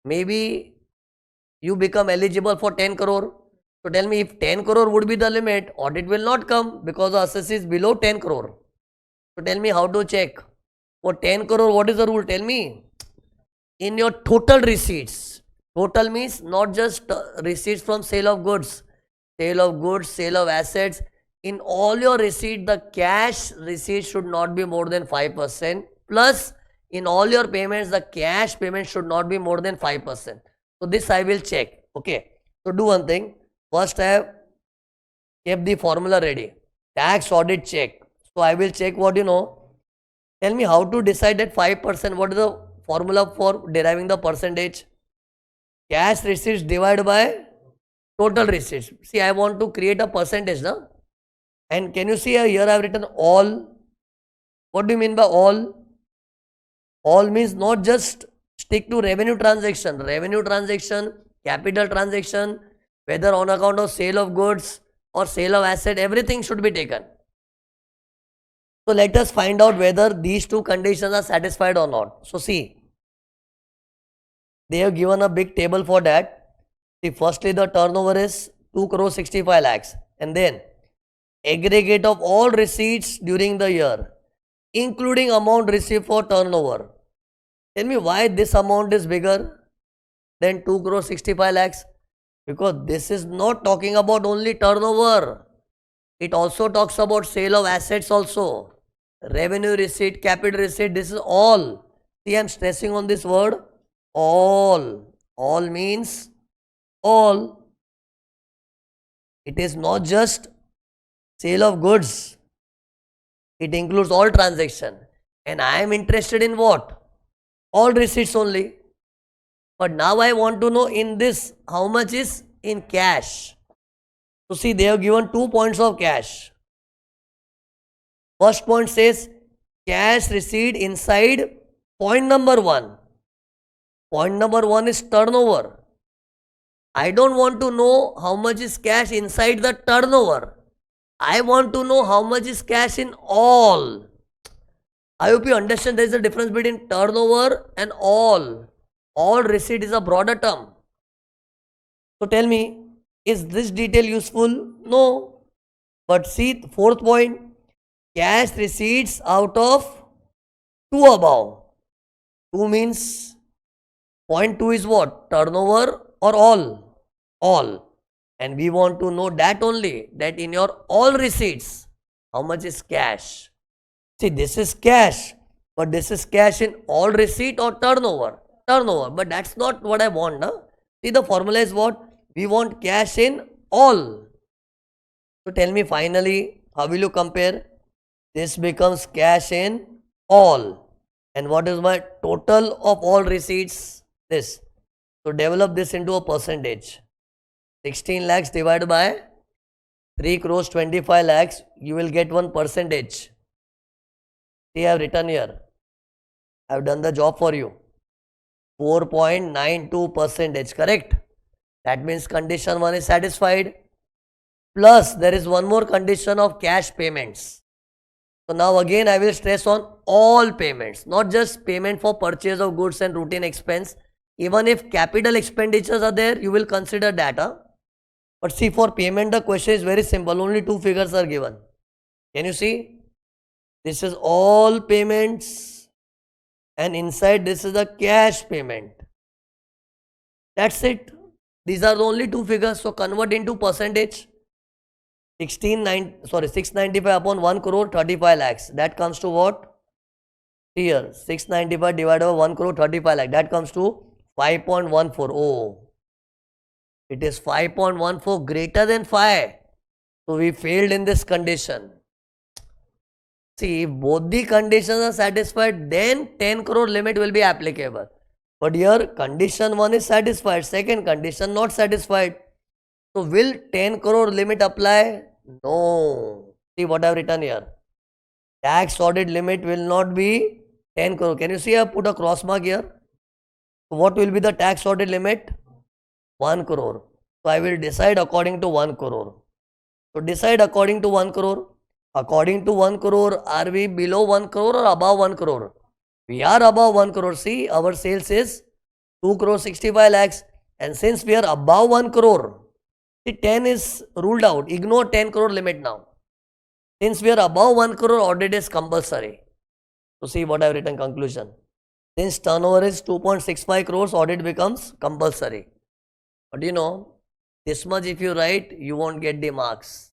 maybe you become eligible for 10 crore. So tell me, if 10 crore would be the limit, audit will not come because the assessee is below 10 crore. So tell me how to check. For 10 crore, what is the rule? Tell me. In your total receipts, total means not just receipts from sale of goods, sale of assets. In all your receipt, the cash receipt should not be more than 5%. Plus, in all your payments, the cash payment should not be more than 5%. So this I will check. Okay. So do one thing. First I have kept the formula ready. Tax audit check. So I will check what you know. Tell me how to decide that 5%. What is the formula for deriving the percentage? Cash receipts divided by total receipts. See, I want to create a percentage, no? And can you see here I have written all. What do you mean by all? All means not just stick to revenue transaction, capital transaction, whether on account of sale of goods or sale of asset, everything should be taken. So let us find out whether these two conditions are satisfied or not. So see, they have given a big table for that. See, firstly the turnover is 2 crore 65 lakhs and then aggregate of all receipts during the year, including amount received for turnover. Tell me why this amount is bigger than 2 crore 65 lakhs? Because this is not talking about only turnover. It also talks about sale of assets also. Revenue receipt, capital receipt, this is all. See, I am stressing on this word, all. All means all. It is not just sale of goods. It includes all transaction. And I am interested in what? All receipts only. But now I want to know in this how much is in cash. So see, they have given 2 points of cash. First point says cash receipt inside point number 1. Point number 1 is turnover. I don't want to know how much is cash inside the turnover. I want to know how much is cash in all. I hope you understand there is a difference between turnover and all. All receipt is a broader term. So tell me, is this detail useful? No. But see, fourth point, cash receipts out of 2 above. 2 means Point 2 is what? Turnover or all? All. And we want to know that only, that in your all receipts, how much is cash? See, this is cash, but this is cash in all receipt or turnover? Turnover, but that's not what I want. No? See, the formula is what? We want cash in all. So tell me finally, how will you compare? This becomes cash in all. And what is my total of all receipts? This. So develop this into a percentage. 16 lakhs divided by 3 crores 25 lakhs, you will get one percentage. See, I have written here. I have done the job for you. 4.92 percentage, correct? That means condition 1 is satisfied. Plus, there is one more condition of cash payments. So now again, I will stress on all payments, not just payment for purchase of goods and routine expense. Even if capital expenditures are there, you will consider that. But see, for payment, the question is very simple. Only 2 figures are given. Can you see? This is all payments, and inside this is the cash payment. That's it. These are the only 2 figures. So convert into percentage. 695 upon 1 crore 35 lakhs. That comes to what? Here, 695 divided by 1 crore 35 lakhs. That comes to 5.14. Oh, it is 5.14, greater than 5. So we failed in this condition. See, if both the conditions are satisfied, then 10 crore limit will be applicable. But here condition 1 is satisfied, second condition not satisfied. So will 10 crore limit apply? No. See what I have written here. Tax audit limit will not be 10 crore. Can you see I have put a cross mark here? So what will be the tax audit limit? 1 crore. So I will decide according to 1 crore. So decide according to 1 crore. According to 1 crore, are we below 1 crore or above 1 crore? We are above 1 crore. See, our sales is 2 crore 65 lakhs. And since we are above 1 crore, see, 10 is ruled out. Ignore 10 crore limit now. Since we are above 1 crore, audit is compulsory. So see what I have written conclusion. Since turnover is 2.65 crores, audit becomes compulsory. But you know, this much if you write, you won't get the marks.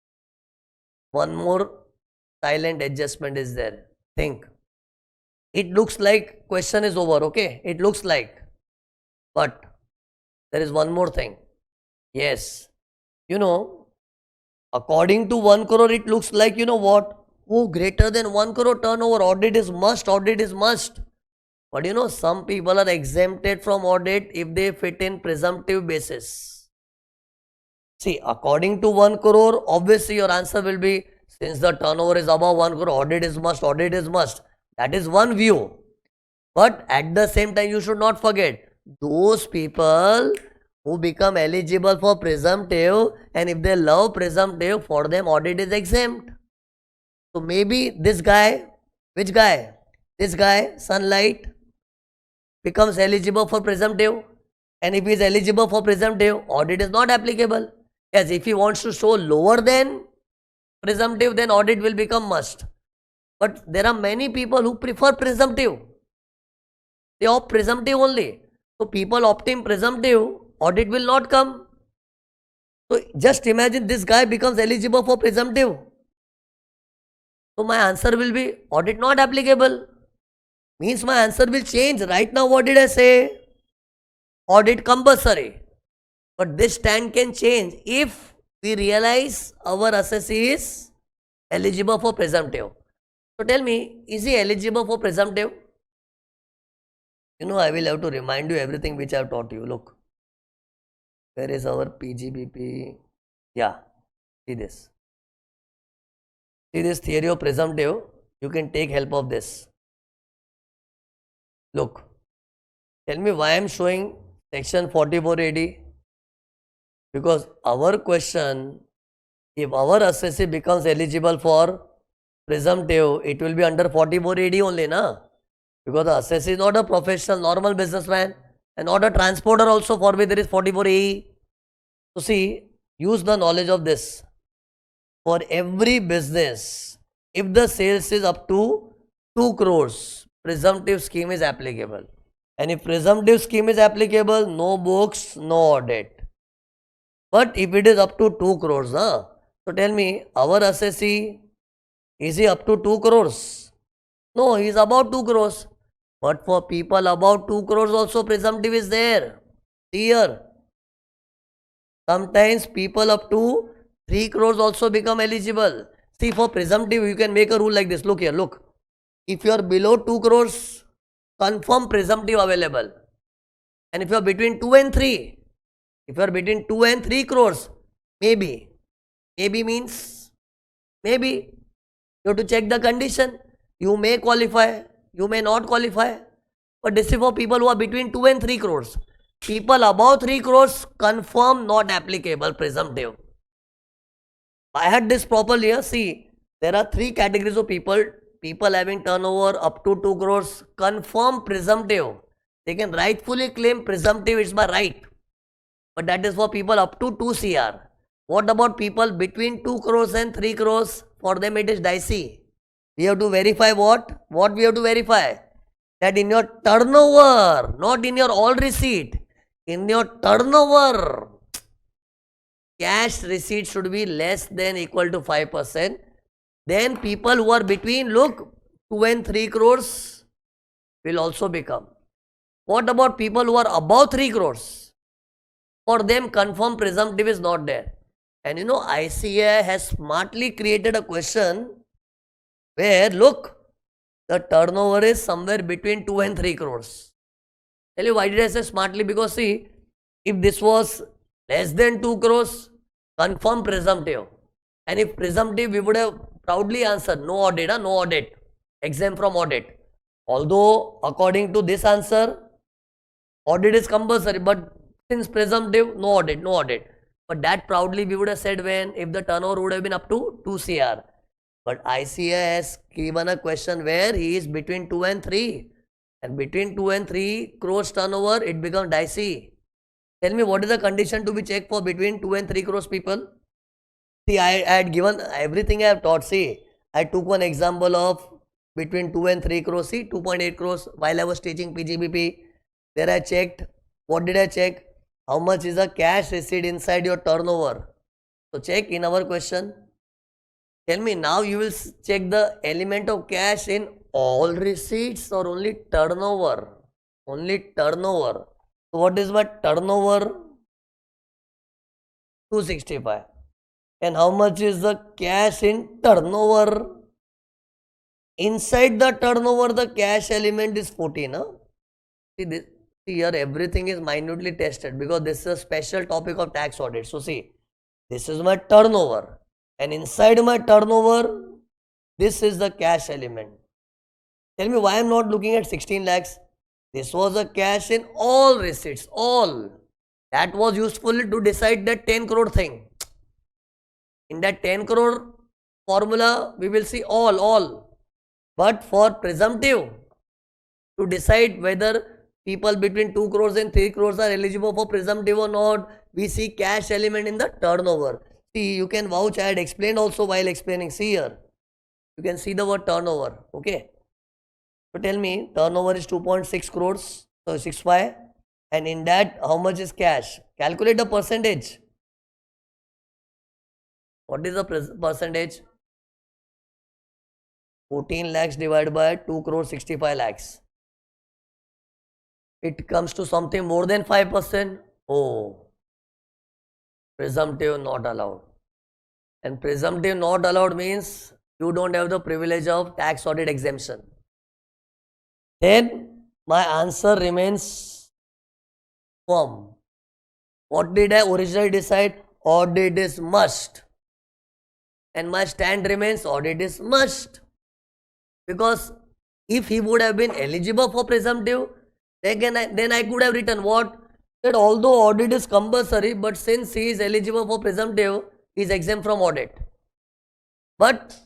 One more silent adjustment is there. Think. It looks like question is over, okay? It looks like. But there is one more thing. Yes. You know, according to 1 crore, it looks like, you know what? Oh, greater than 1 crore turnover, audit is must, audit is must. But you know, some people are exempted from audit if they fit in presumptive basis. See, according to 1 crore, obviously your answer will be, since the turnover is above 1 crore, audit is must, audit is must. That is one view. But at the same time, you should not forget, those people who become eligible for presumptive, and if they love presumptive, for them audit is exempt. So maybe this guy, which guy? This guy, Sunlight, becomes eligible for presumptive, and if he is eligible for presumptive, audit is not applicable. Yes, if he wants to show lower than presumptive, then audit will become must. But there are many people who prefer presumptive. They opt presumptive only. So people opting presumptive, audit will not come. So just imagine this guy becomes eligible for presumptive. So my answer will be audit not applicable. Means my answer will change. Right now what did I say? Audit compulsory. But this stand can change if we realize our assessee is eligible for presumptive. So tell me, is he eligible for presumptive? You know, I will have to remind you everything which I have taught you. Look, where is our PGBP? Yeah, see this. See this theory of presumptive. You can take help of this. Look, tell me why I am showing section 44AD. Because our question, if our assessee becomes eligible for presumptive, it will be under 44AD only, na? Because the assessee is not a professional, normal businessman, and not a transporter also, for which there is 44AE. So see, use the knowledge of this. For every business, if the sales is up to 2 crores, presumptive scheme is applicable. And if presumptive scheme is applicable, no books, no audit. But if it is up to 2 crores, so tell me, our assessee, is he up to 2 crores? No, he is about 2 crores. But for people about 2 crores also presumptive is there. See here. Sometimes people up to 3 crores also become eligible. See, for presumptive, you can make a rule like this. Look here, look. If you are below 2 crores, confirm presumptive available. And if you are between 2 and 3, if you are between 2 and 3 crores, maybe. Maybe means, maybe. You have to check the condition. You may qualify, you may not qualify. But this is for people who are between 2 and 3 crores. People above 3 crores, confirm not applicable, presumptive. I had this properly here. See, there are 3 categories of people. People having turnover up to 2 crores, confirm presumptive. They can rightfully claim presumptive, it's my right. But that is for people up to 2 CR. What about people between 2 crores and 3 crores? For them it is dicey. We have to verify what? What we have to verify? That in your turnover, not in your all receipt, in your turnover, cash receipt should be less than equal to 5%. Then people who are between, look, 2 and 3 crores will also become. What about people who are above 3 crores? For them, confirm presumptive is not there. And you know, ICAI has smartly created a question where, look, the turnover is somewhere between 2 and 3 crores. Tell you why did I say smartly? Because see, if this was less than 2 crores, confirm presumptive. And if presumptive, we would have proudly answered no audit, no audit, exempt from audit. Although according to this answer, audit is compulsory, but since presumptive, no audit, no audit. But that proudly we would have said when, if the turnover would have been up to 2 CR. But ICAI has given a question where he is between 2 and 3. And between 2 and 3 crores turnover, it becomes dicey. Tell me, what is the condition to be checked for between 2 and 3 crores people? See, I had given everything I have taught. See, I took one example of between 2 and 3 crores. See, 2.8 crores while I was teaching PGBP. There I checked. What did I check? How much is the cash receipt inside your turnover? So check in our question. Tell me, now you will check the element of cash in all receipts or only turnover? Only turnover. So what is my turnover? 265. And how much is the cash in turnover? Inside the turnover, the cash element is 14. Huh? See, this, here everything is minutely tested because this is a special topic of tax audit. So see, this is my turnover. And inside my turnover, this is the cash element. Tell me why I am not looking at 16 lakhs. This was a cash in all receipts, all. That was useful to decide that 10 crore thing. In that 10 crore formula, we will see all. But for presumptive, to decide whether people between 2 crores and 3 crores are eligible for presumptive or not, we see cash element in the turnover. See, you can vouch, I had explained also while explaining. See here, you can see the word turnover. Okay. So tell me, turnover is 2.6 crores, so 65. And in that, how much is cash? Calculate the percentage. What is the percentage? 14 lakhs divided by 2 crores 65 lakhs. It comes to something more than 5%. Oh, presumptive not allowed. And presumptive not allowed means you don't have the privilege of tax audit exemption. Then my answer remains firm. What did I originally decide? Audit is must. And my stand remains audit is must. Because if he would have been eligible for presumptive, then I could have written what? That although audit is compulsory, but since he is eligible for presumptive, he is exempt from audit. But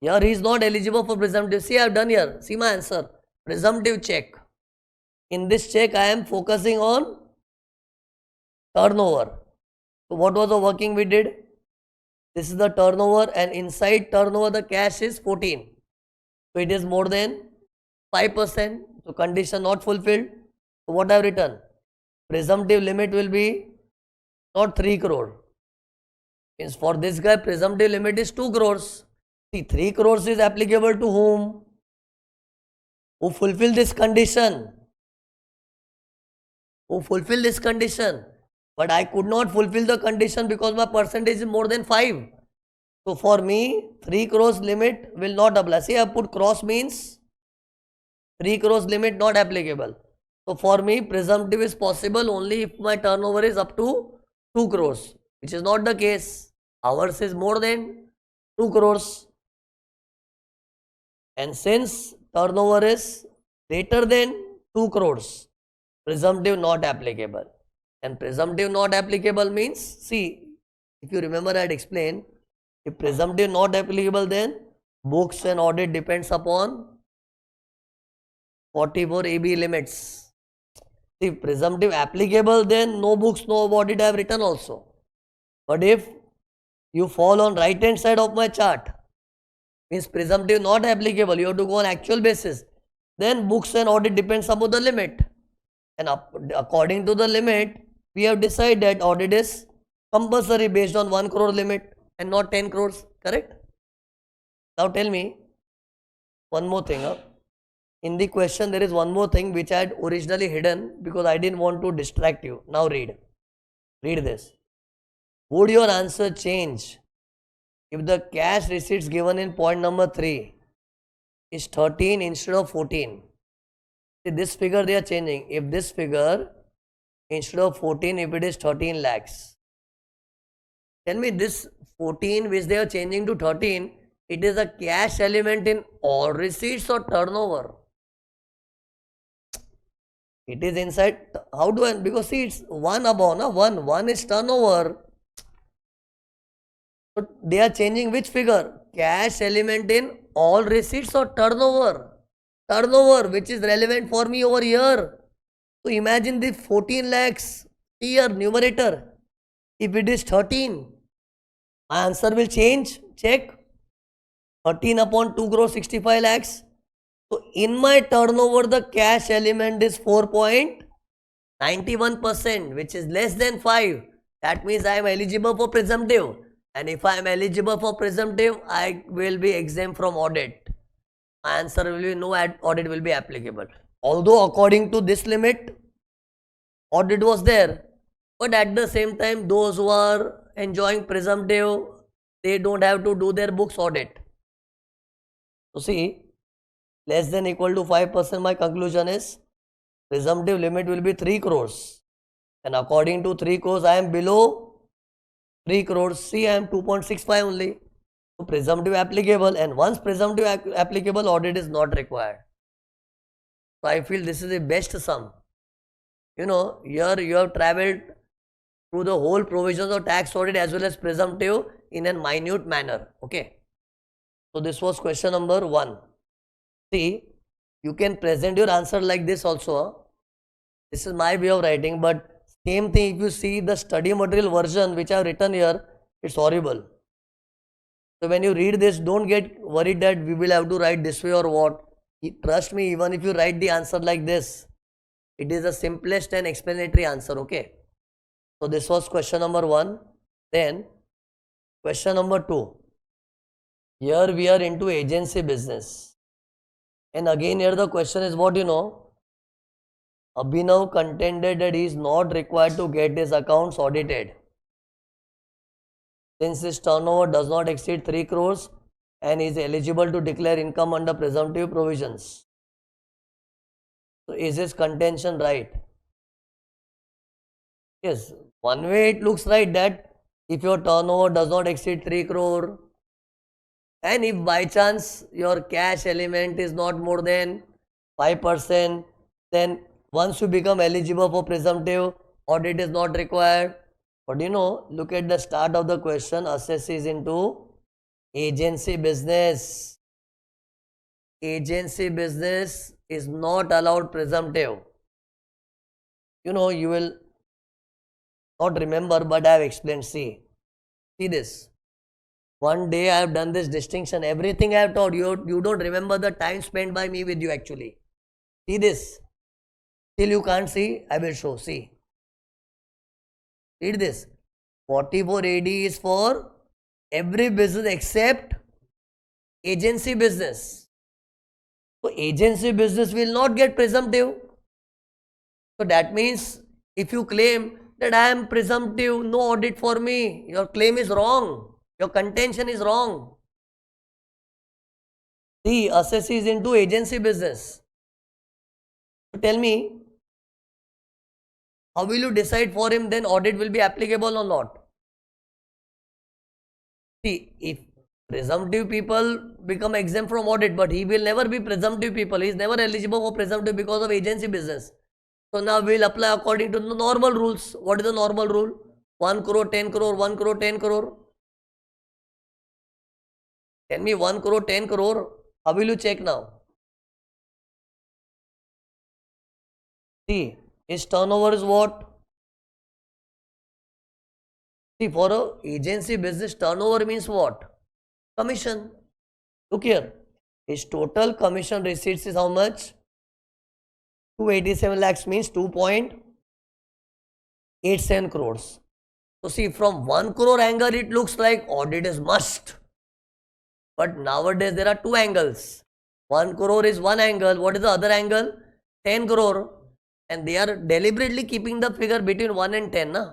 here he is not eligible for presumptive. See, I have done here. See my answer. Presumptive check. In this check, I am focusing on turnover. So what was the working we did? This is the turnover, and inside turnover the cash is 14. So it is more than 5%. So condition not fulfilled. So what I have written? Presumptive limit will be not 3 crore. Means for this guy, presumptive limit is 2 crores. See, 3 crores is applicable to whom? Who fulfill this condition? Who fulfill this condition? But I could not fulfill the condition because my percentage is more than 5. So for me, 3 crores limit will not apply. See, I put cross means 3 crores limit not applicable. So for me, presumptive is possible only if my turnover is up to 2 crores, which is not the case. Ours is more than 2 crores. And since turnover is greater than 2 crores, presumptive not applicable. And presumptive not applicable means, see, if you remember I had explained, if presumptive not applicable, then books and audit depends upon 44 AB limits. If presumptive applicable, then no books, no audit I have written also. But if you fall on right hand side of my chart, means presumptive not applicable, you have to go on actual basis, then books and audit depends upon the limit. And according to the limit, we have decided that audit is compulsory based on 1 crore limit and not 10 crores, correct? Now tell me one more thing. In the question, there is one more thing which I had originally hidden because I didn't want to distract you. Now read. Read this. Would your answer change if the cash receipts given in point number 3 is 13 instead of 14? See, this figure they are changing. If this figure instead of 14, if it is 13 lakhs. Tell me, this 14 which they are changing to 13, it is a cash element in all receipts or turnover? It is inside. How do I? Because see, it's 1 above, na? 1 is turnover. So they are changing which figure? Cash element in all receipts or turnover? Turnover, which is relevant for me over here. So imagine the 14 lakhs here, numerator. If it is 13, my answer will change. Check. 13 upon 2 crore 65 lakhs. So in my turnover, the cash element is 4.91%, which is less than 5. That means I am eligible for presumptive. And if I am eligible for presumptive, I will be exempt from audit. My answer will be no audit will be applicable. Although according to this limit, audit was there. But at the same time, those who are enjoying presumptive, they don't have to do their books audit. So see, less than equal to 5%, my conclusion is presumptive limit will be 3 crores. And according to 3 crores, I am below 3 crores. See, I am 2.65 only. So presumptive applicable, and once presumptive applicable, audit is not required. So I feel this is the best sum. You know, here you have traveled through the whole provisions of tax audit as well as presumptive in a minute manner. Okay. So this was question number 1. See, you can present your answer like this also. This is my way of writing, but same thing if you see the study material version which I have written here, it's horrible. So when you read this, don't get worried that we will have to write this way or what. Trust me, even if you write the answer like this, it is the simplest and explanatory answer, okay? So this was question number 1. Then question number 2. Here we are into agency business. And again here the question is what, you know, Abhinav contended that he is not required to get his accounts audited since his turnover does not exceed 3 crores and is eligible to declare income under presumptive provisions. So is his contention right? Yes, one way it looks right that if your turnover does not exceed 3 crore and if by chance your cash element is not more than 5%, then once you become eligible for presumptive, audit is not required. But you know, look at the start of the question, assesses into agency business. Agency business is not allowed presumptive. You know, you will not remember, but I have explained. See this. One day I have done this distinction. Everything I have taught you, you don't remember the time spent by me with you actually. See this. Till you can't see, I will show. See. Read this. 44 AD is for every business except agency business. So agency business will not get presumptive. So that means if you claim that I am presumptive, no audit for me, your claim is wrong. Your contention is wrong. The assessee is into agency business. So tell me, how will you decide for him then audit will be applicable or not? See, if presumptive people become exempt from audit, but he will never be presumptive people. He is never eligible for presumptive because of agency business. So now we will apply according to the normal rules. What is the normal rule? 1 crore, 10 crore, 1 crore, 10 crore. Tell me 1 crore, 10 crore. How will you check now? See, his turnover is what? See, for a agency business, turnover means what? Commission. Look here. His total commission receipts is how much? 287 lakhs means 2.87 crores. So see, from 1 crore angle, it looks like audit is must. But nowadays, there are two angles. 1 crore is one angle. What is the other angle? 10 crore. And they are deliberately keeping the figure between 1 and 10. Na?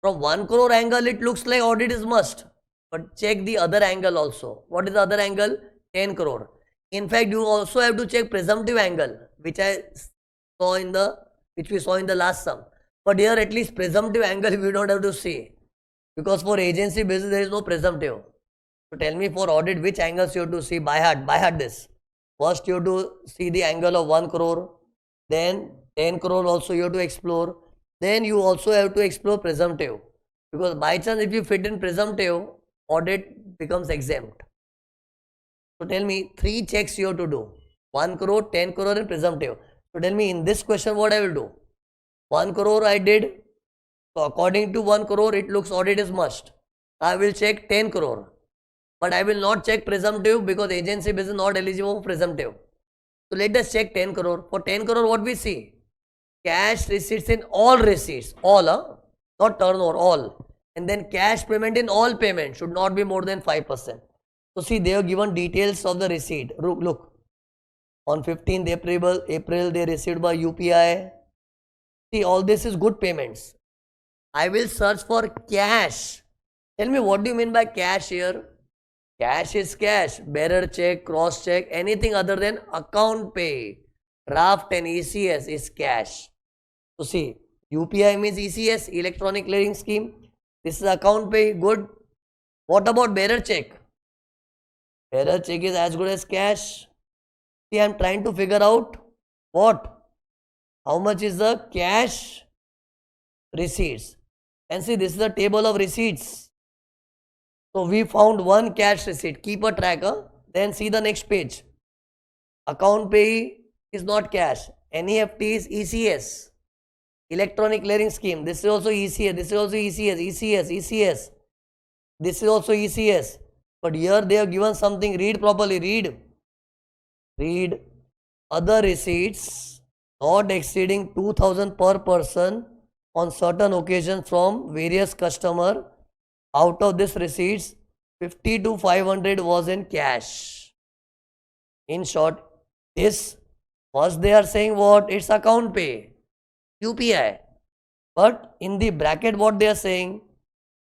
From 1 crore angle, it looks like audit is must. But check the other angle also. What is the other angle? 10 crore. In fact, you also have to check presumptive angle, which we saw in the last sum. But here at least presumptive angle we don't have to see. Because for agency business, there is no presumptive. So tell me for audit, which angles you have to see by heart this. First you have to see the angle of 1 crore. Then 10 crore also you have to explore. Then you also have to explore presumptive. Because by chance if you fit in presumptive, audit becomes exempt. So tell me 3 checks you have to do. 1 crore, 10 crore and presumptive. So tell me in this question what I will do. 1 crore I did. So according to 1 crore it looks audit is must. I will check 10 crore. But I will not check presumptive because agency business not eligible for presumptive. So let us check 10 crore. For 10 crore what we see? Cash receipts in all receipts. All, not turnover, all. And then cash payment in all payments should not be more than 5%. So see, they have given details of the receipt. Look, on 15th April they received by UPI. See, all this is good payments. I will search for cash. Tell me what do you mean by cash here? Cash is cash. Bearer check, cross check, anything other than account pay, draft and ECS is cash. So see, UPI means ECS, electronic clearing scheme. This is account pay, good. What about bearer check? Bearer check is as good as cash. See, I am trying to figure out what? How much is the cash receipts? And see, this is the table of receipts. So we found one cash receipt. Keep a tracker. Then see the next page. Account pay is not cash. NEFT is ECS. Electronic clearing scheme. This is also ECS. This is also ECS. ECS. This is also ECS. But here they have given something. Read properly. Read. Other receipts not exceeding 2,000 per person on certain occasions from various customer. Out of this receipts, 50 to 500 was in cash. In short, this first they are saying what? It's account pay, UPI. But in the bracket what they are saying,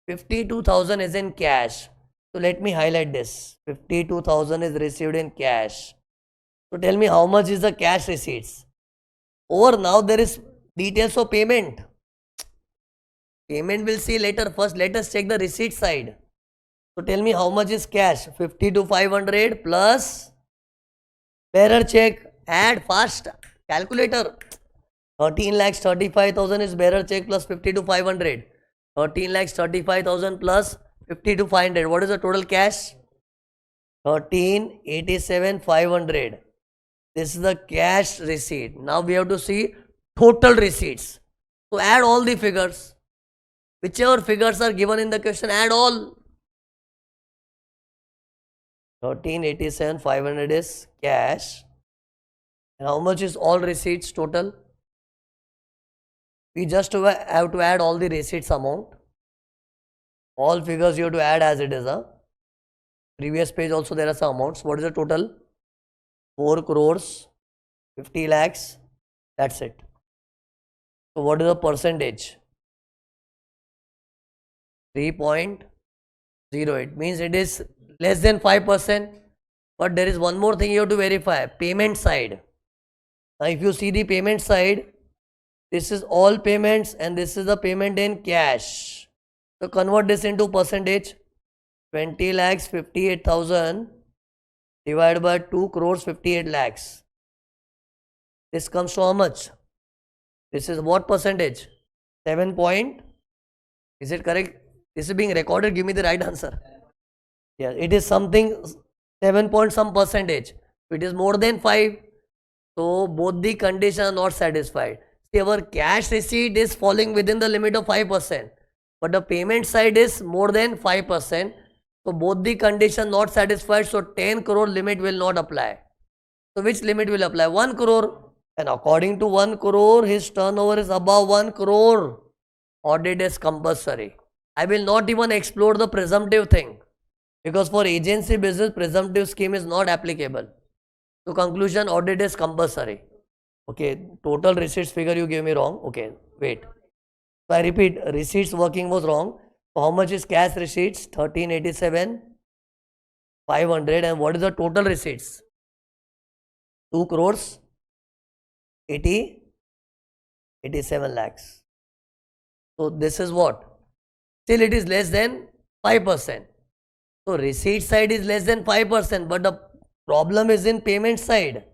52,000 is in cash. So let me highlight this. 52,000 is received in cash. So tell me how much is the cash receipts. Over now there is details of payment. Payment we'll see later. First let us check the receipt side. So tell me how much is cash. 50 to 500 plus bearer check. Add fast. Calculator. 13 lakhs 35,000 is bearer check plus 50 to 500. 13 lakhs 35,000 plus 50 to 500. What is the total cash? 13,87,500. This is the cash receipt. Now we have to see total receipts. So add all the figures. Whichever figures are given in the question, add all. 13,87,500 is cash. And how much is all receipts total? we just have to add all the receipts amount. All figures you have to add as it is. Previous page also there are some amounts. What is the total? 4 crores, 50 lakhs. That's it. So what is the percentage? 3.08 means it is less than 5%. But there is one more thing you have to verify. Payment side. Now if you see the payment side, this is all payments and this is the payment in cash. So convert this into percentage. 20 lakhs 58,000 divided by 2 crores 58 lakhs. This comes to how much? This is what percentage? 7 point. Is it correct? This is being recorded. Give me the right answer. Yeah, it is something 7 point some percentage. It is more than 5. So both the conditions are not satisfied. See, our cash receipt is falling within the limit of 5%. But the payment side is more than 5%. So both the conditions not satisfied. So 10 crore limit will not apply. So which limit will apply? 1 crore. And according to 1 crore, his turnover is above 1 crore. Audit is compulsory. I will not even explore the presumptive thing. Because for agency business, presumptive scheme is not applicable. So conclusion, audit is compulsory. Okay, total receipts figure you gave me wrong. Okay, wait. So I repeat, receipts working was wrong. So how much is cash receipts? 1387, 500. And what is the total receipts? 2 crores, 87 lakhs. So this is what? Still it is less than 5%. So receipt side is less than 5%, but the problem is in payment side.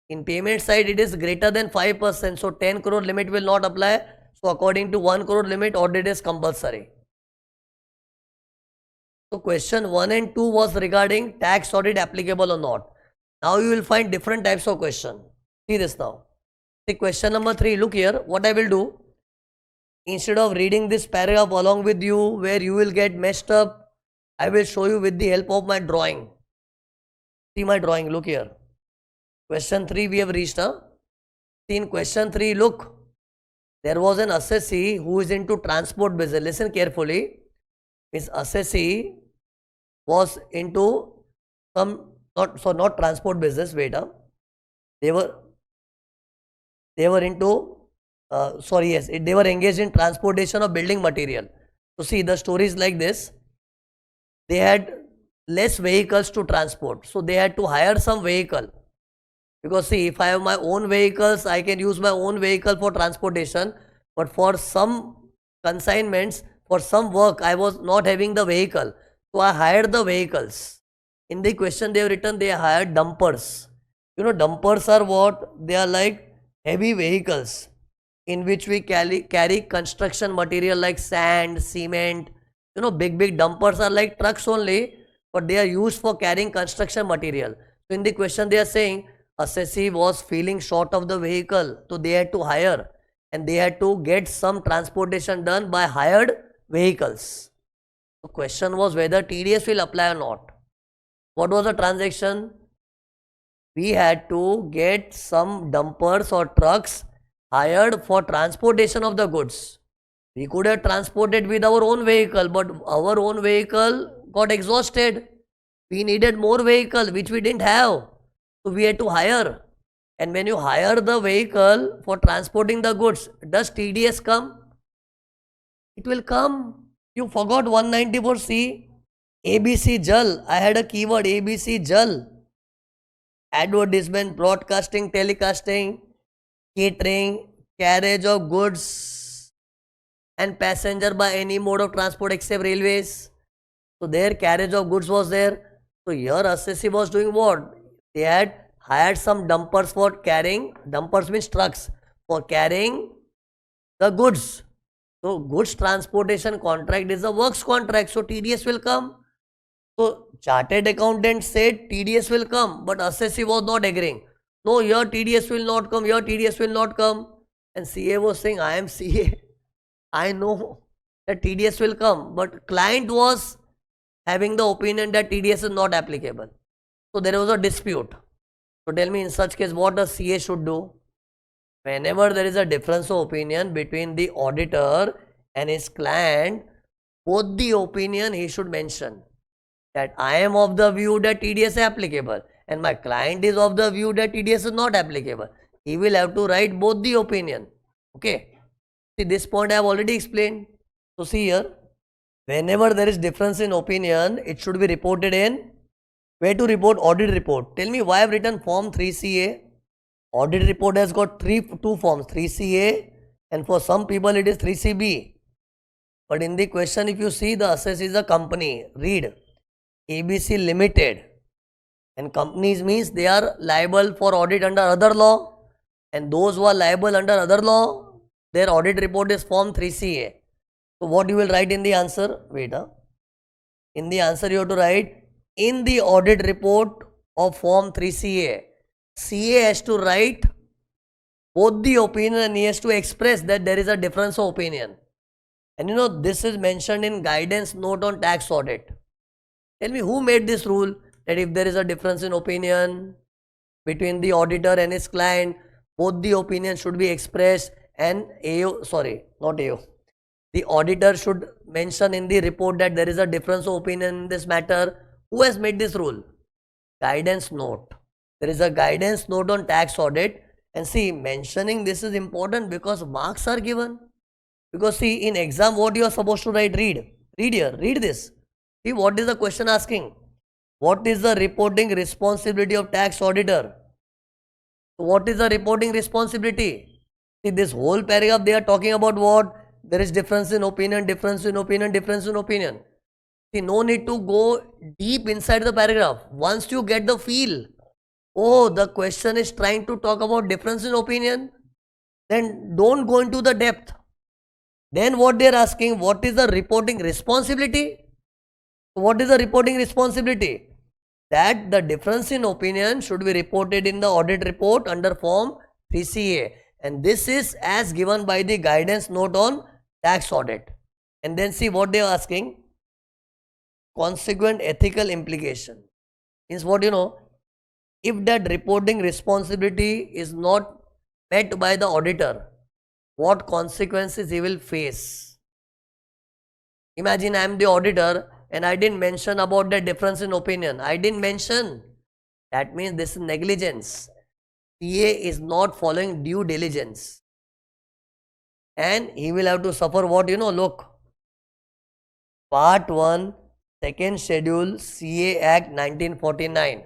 In payment side it is greater than 5%. So 10 crore limit will not apply. So according to 1 crore limit, audit is compulsory. So question 1 and 2 was regarding tax audit applicable or not. Now you will find different types of question. See this now. See question number 3. Look here. What I will do. Instead of reading this paragraph along with you where you will get messed up, I will show you with the help of my drawing. See my drawing. Look here. Question 3 we have reached. See in question 3, look. There was an assessee who is into transport business. Listen carefully. His assessee was into some, not transport business. Wait. They were into, they were engaged in transportation of building material. So see, the story is like this. They had less vehicles to transport. So they had to hire some vehicle. Because see, if I have my own vehicles, I can use my own vehicle for transportation. But for some consignments, for some work, I was not having the vehicle. So I hired the vehicles. In the question they have written, they hired dumpers. You know, dumpers are what? They are like heavy vehicles in which we carry construction material like sand, cement. You know, big dumpers are like trucks only, but they are used for carrying construction material. So in the question they are saying, assessee was feeling short of the vehicle, so they had to hire and they had to get some transportation done by hired vehicles. The question was whether TDS will apply or not. What was the transaction? We had to get some dumpers or trucks hired for transportation of the goods. We could have transported with our own vehicle, but our own vehicle got exhausted. We needed more vehicle which we didn't have. So we had to hire. And when you hire the vehicle for transporting the goods, does TDS come? It will come. You forgot 194C. ABC Jal. I had a keyword ABC Jal. Advertisement, broadcasting, telecasting, catering, carriage of goods and passenger by any mode of transport except railways. So their carriage of goods was there. So here assessee was doing what? They had hired some dumpers for carrying, dumpers means trucks, for carrying the goods. So goods transportation contract is a works contract, so TDS will come. So chartered accountant said TDS will come, but assessee was not agreeing. No, your TDS will not come, your TDS will not come. And CA was saying, I am CA. I know that TDS will come, but client was having the opinion that TDS is not applicable. So there was a dispute. So tell me in such case what a CA should do? whenever there is a difference of opinion between the auditor and his client, both the opinion he should mention that I am of the view that TDS is applicable and my client is of the view that TDS is not applicable. He will have to write both the opinion. Okay. See, this point I have already explained. So see here, whenever there is difference in opinion, it should be reported in where to report? Audit report. Tell me why I have written form 3CA. Audit report has got two forms, 3CA, and for some people it is 3CB. But in the question, if you see, the assess is a company. Read ABC Limited, and companies means they are liable for audit under other law, and those who are liable under other law, their audit report is form 3CA. So what you will write in the answer? Wait, in the answer you have to write, in the audit report of form 3CA, CA has to write both the opinion and he has to express that there is a difference of opinion. And you know, this is mentioned in guidance note on tax audit. Tell me who made this rule that if there is a difference in opinion between the auditor and his client, both the opinion should be expressed and the auditor should mention in the report that there is a difference of opinion in this matter. Who has made this rule? Guidance note. There is a guidance note on tax audit, and see, mentioning this is important because marks are given. Because see, in exam what you are supposed to write? Read here, read this. See, what is the question asking? What is the reporting responsibility of tax auditor? So what is the reporting responsibility? See, this whole paragraph they are talking about what? There is difference in opinion, difference in opinion, difference in opinion. See, no need to go deep inside the paragraph. Once you get the feel, oh, the question is trying to talk about difference in opinion, then don't go into the depth. Then what they are asking, what is the reporting responsibility? What is the reporting responsibility? That the difference in opinion should be reported in the audit report under form 3CA, and this is as given by the guidance note on tax audit. And then see what they are asking, consequent ethical implication means what? You know, if that reporting responsibility is not met by the auditor, what consequences he will face. Imagine I am the auditor and I didn't mention about the difference in opinion. I didn't mention. That means this is negligence. CA is not following due diligence. And he will have to suffer what? You know, look. Part 1, second schedule, CA Act 1949.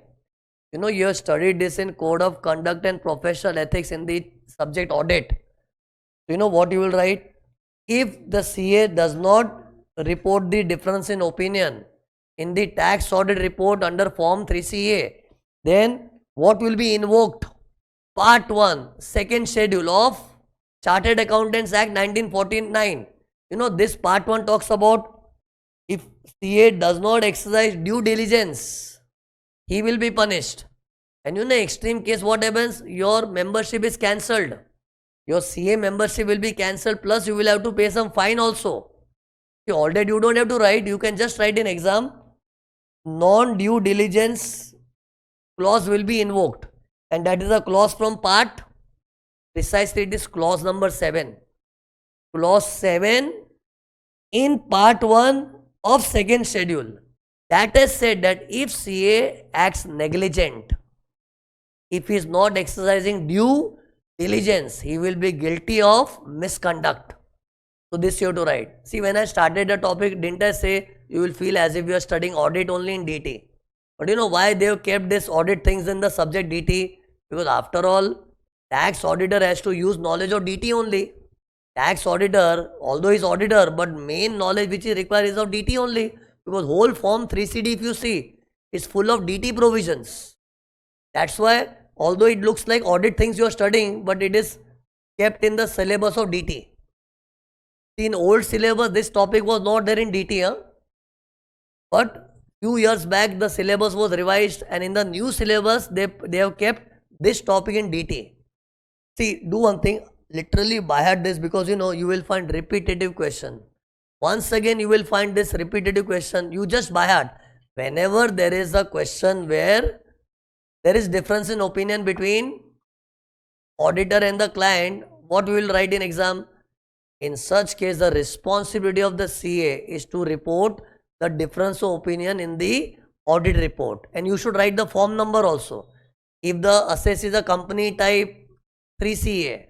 You know, you have studied this in Code of Conduct and Professional Ethics in the subject audit. You know what you will write? If the CA does not report the difference in opinion in the tax audit report under form 3CA, then what will be invoked? Part 1, second schedule of Chartered Accountants Act 1949. You know, this part 1 talks about if CA does not exercise due diligence, he will be punished. And you know, extreme case what happens? Your membership is cancelled. Your CA membership will be cancelled, plus you will have to pay some fine also. Already you don't have to write, you can just write in exam, non-due diligence clause will be invoked, and that is a clause from part, precisely it is clause number 7. Clause 7 in part 1 of second schedule. That has said that if CA acts negligent, if he is not exercising due diligence, he will be guilty of misconduct. So this you have to write. See, when I started the topic, didn't I say you will feel as if you are studying audit only in DT? But you know why they have kept this audit things in the subject DT? Because after all, tax auditor has to use knowledge of DT only. Tax auditor, although he is auditor, but main knowledge which he requires is of DT only. Because whole form 3CD, if you see, is full of DT provisions. That's why, although it looks like audit things you are studying, but it is kept in the syllabus of DT. In old syllabus, this topic was not there in DT, but few years back the syllabus was revised, and in the new syllabus they have kept this topic in DT. See, do one thing, literally by heart this, because you know you will find repetitive question. Once again you will find this repetitive question, you just by heart. Whenever there is a question where there is difference in opinion between auditor and the client, what we will write in exam? In such case, the responsibility of the CA is to report the difference of opinion in the audit report. And you should write the form number also. If the assess is a company type, 3CA.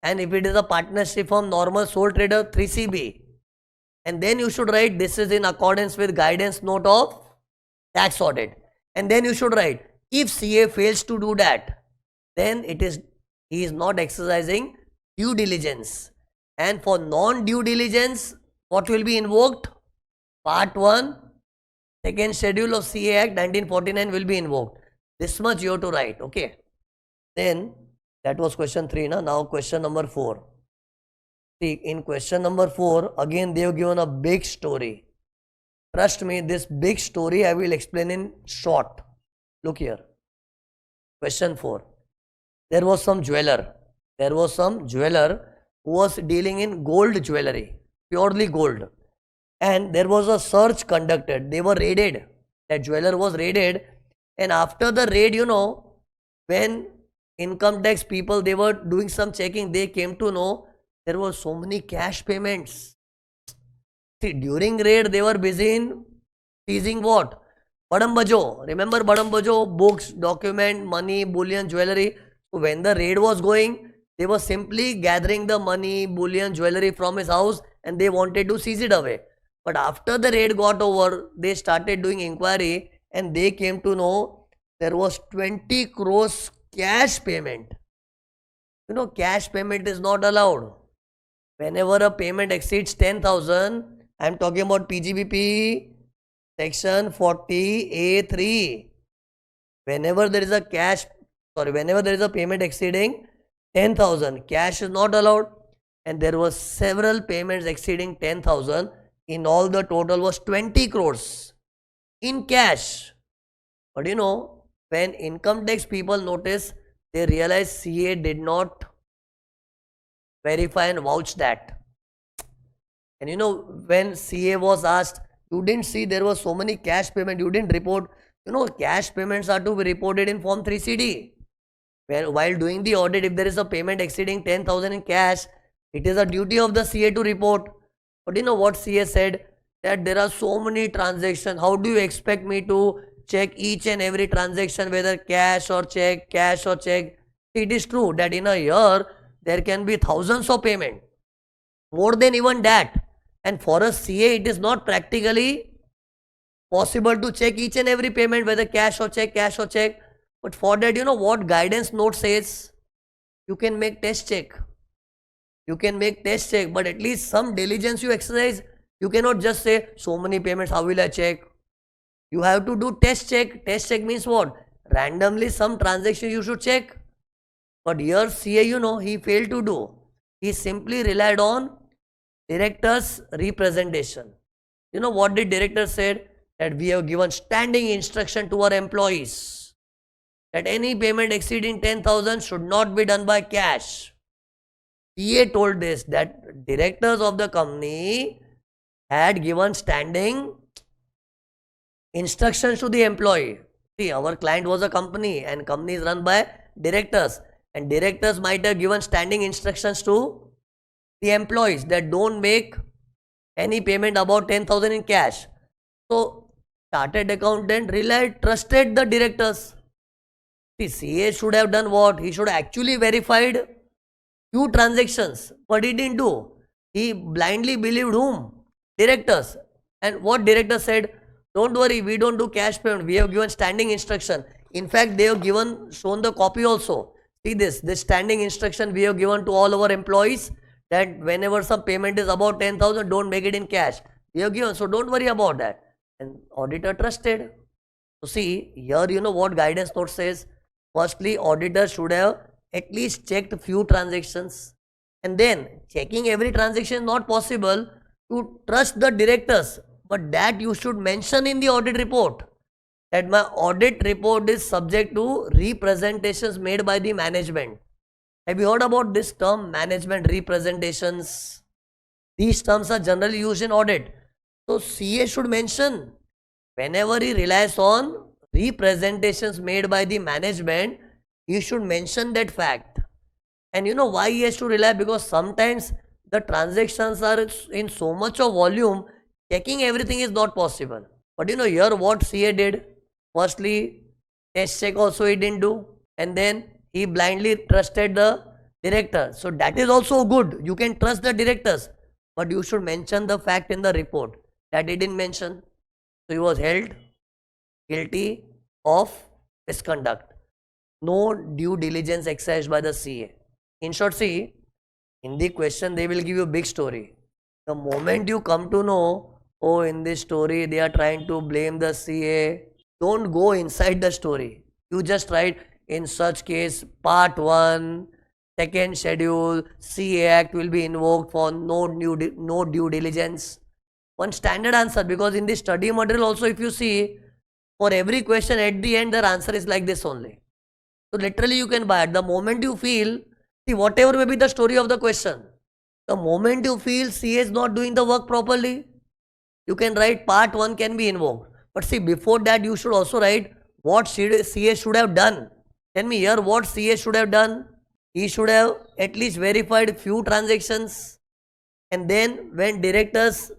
And if it is a partnership firm, normal sole trader, 3CB. And then you should write this is in accordance with guidance note of tax audit. And then you should write, if CA fails to do that, then he is not exercising due diligence. And for non-due diligence, what will be invoked? Part 1, second schedule of CA Act 1949 will be invoked. This much you have to write, okay? Then, that was question 3, now question number 4. See, in question number 4, again they have given a big story. Trust me, this big story I will explain in short. Look here. Question 4. There was some jeweler who was dealing in gold jewelry, purely gold. And there was a search conducted. They were raided. That jeweler was raided. And after the raid, when income tax people, they were doing some checking, they came to know there were so many cash payments. See, during raid, they were busy in seizing what? Badambajo. Remember Badambajo? Books, document, money, bullion, jewelry. So when the raid was going, they were simply gathering the money, bullion, jewelry from his house and they wanted to seize it away. But after the raid got over, they started doing inquiry and they came to know there was 20 crores cash payment. Cash payment is not allowed. Whenever a payment exceeds 10,000, I am talking about PGBP section 40A3. Whenever there is a payment exceeding 10,000, cash is not allowed. And there were several payments exceeding 10,000. In all, the total was 20 crores in cash. But when income tax people noticed, they realized CA did not verify and vouch that. And when CA was asked, you didn't see there was so many cash payment, you didn't report. Cash payments are to be reported in Form 3CD. While doing the audit, if there is a payment exceeding 10,000 in cash, it is a duty of the CA to report. But what CA said? That there are so many transactions. How do you expect me to check each and every transaction, whether cash or check? It is true that in a year, there can be thousands of payment. More than even that. And for a CA, it is not practically possible to check each and every payment, whether cash or check. But for that, what guidance note says? You can make test check. But at least some diligence you exercise. You cannot just say, so many payments, how will I check? You have to do test check. Test check means what? Randomly some transaction you should check. But here CA, he failed to do. He simply relied on director's representation. What did director said? That we have given standing instruction to our employees that any payment exceeding 10,000 should not be done by cash. CA told this, that directors of the company had given standing instructions to the employee. See, our client was a company and company is run by directors. And directors might have given standing instructions to the employees that don't make any payment about 10,000 in cash. So, chartered accountant trusted the directors. See, CA should have done what? He should actually verified few transactions, but he didn't do. He blindly believed whom? Directors. And what director said? Don't worry, we don't do cash payment. We have given standing instruction. In fact, they have shown the copy also. See this standing instruction we have given to all our employees that whenever some payment is about 10,000, don't make it in cash. We have given, so don't worry about that. And auditor trusted. So see, here what guidance note says. Firstly, auditor should have at least checked few transactions. And then, checking every transaction is not possible. You trust the directors. But that you should mention in the audit report. That my audit report is subject to representations made by the management. Have you heard about this term, management representations? These terms are generally used in audit. So CA should mention whenever he relies on representations made by the management, he should mention that fact. And you know why he has to rely? Because sometimes the transactions are in so much of volume, checking everything is not possible. But you know, here what CA did, firstly, test check also he didn't do, and then he blindly trusted the director. So that is also good. You can trust the directors, but you should mention the fact in the report that he didn't mention. So he was held guilty of misconduct. No due diligence exercised by the CA. In short, see, in the question they will give you a big story. The moment you come to know, oh, in this story they are trying to blame the CA, don't go inside the story. You just write, in such case, part 1, second schedule, CA Act will be invoked for no due diligence. One standard answer, because in the study material also, if you see, for every question at the end their answer is like this only. So literally you can buy it. The moment you feel, see, whatever may be the story of the question, the moment you feel CA is not doing the work properly, you can write part 1 can be invoked. But see, before that you should also write what CA should have done. Tell me here what CA should have done. He should have at least verified few transactions, and then when directors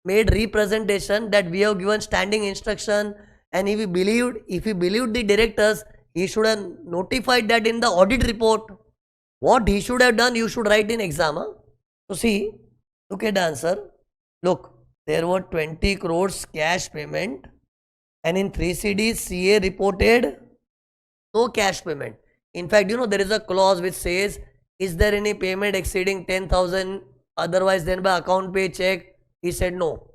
made representation that we have given standing instruction, and if he believed the directors, he should have notified that in the audit report. What he should have done, you should write in exam. Huh? So see, look at the answer. Look, there were 20 crores cash payment, and in 3CD CA reported no cash payment. In fact, you know, there is a clause which says, is there any payment exceeding 10,000 otherwise than by account pay check? He said no.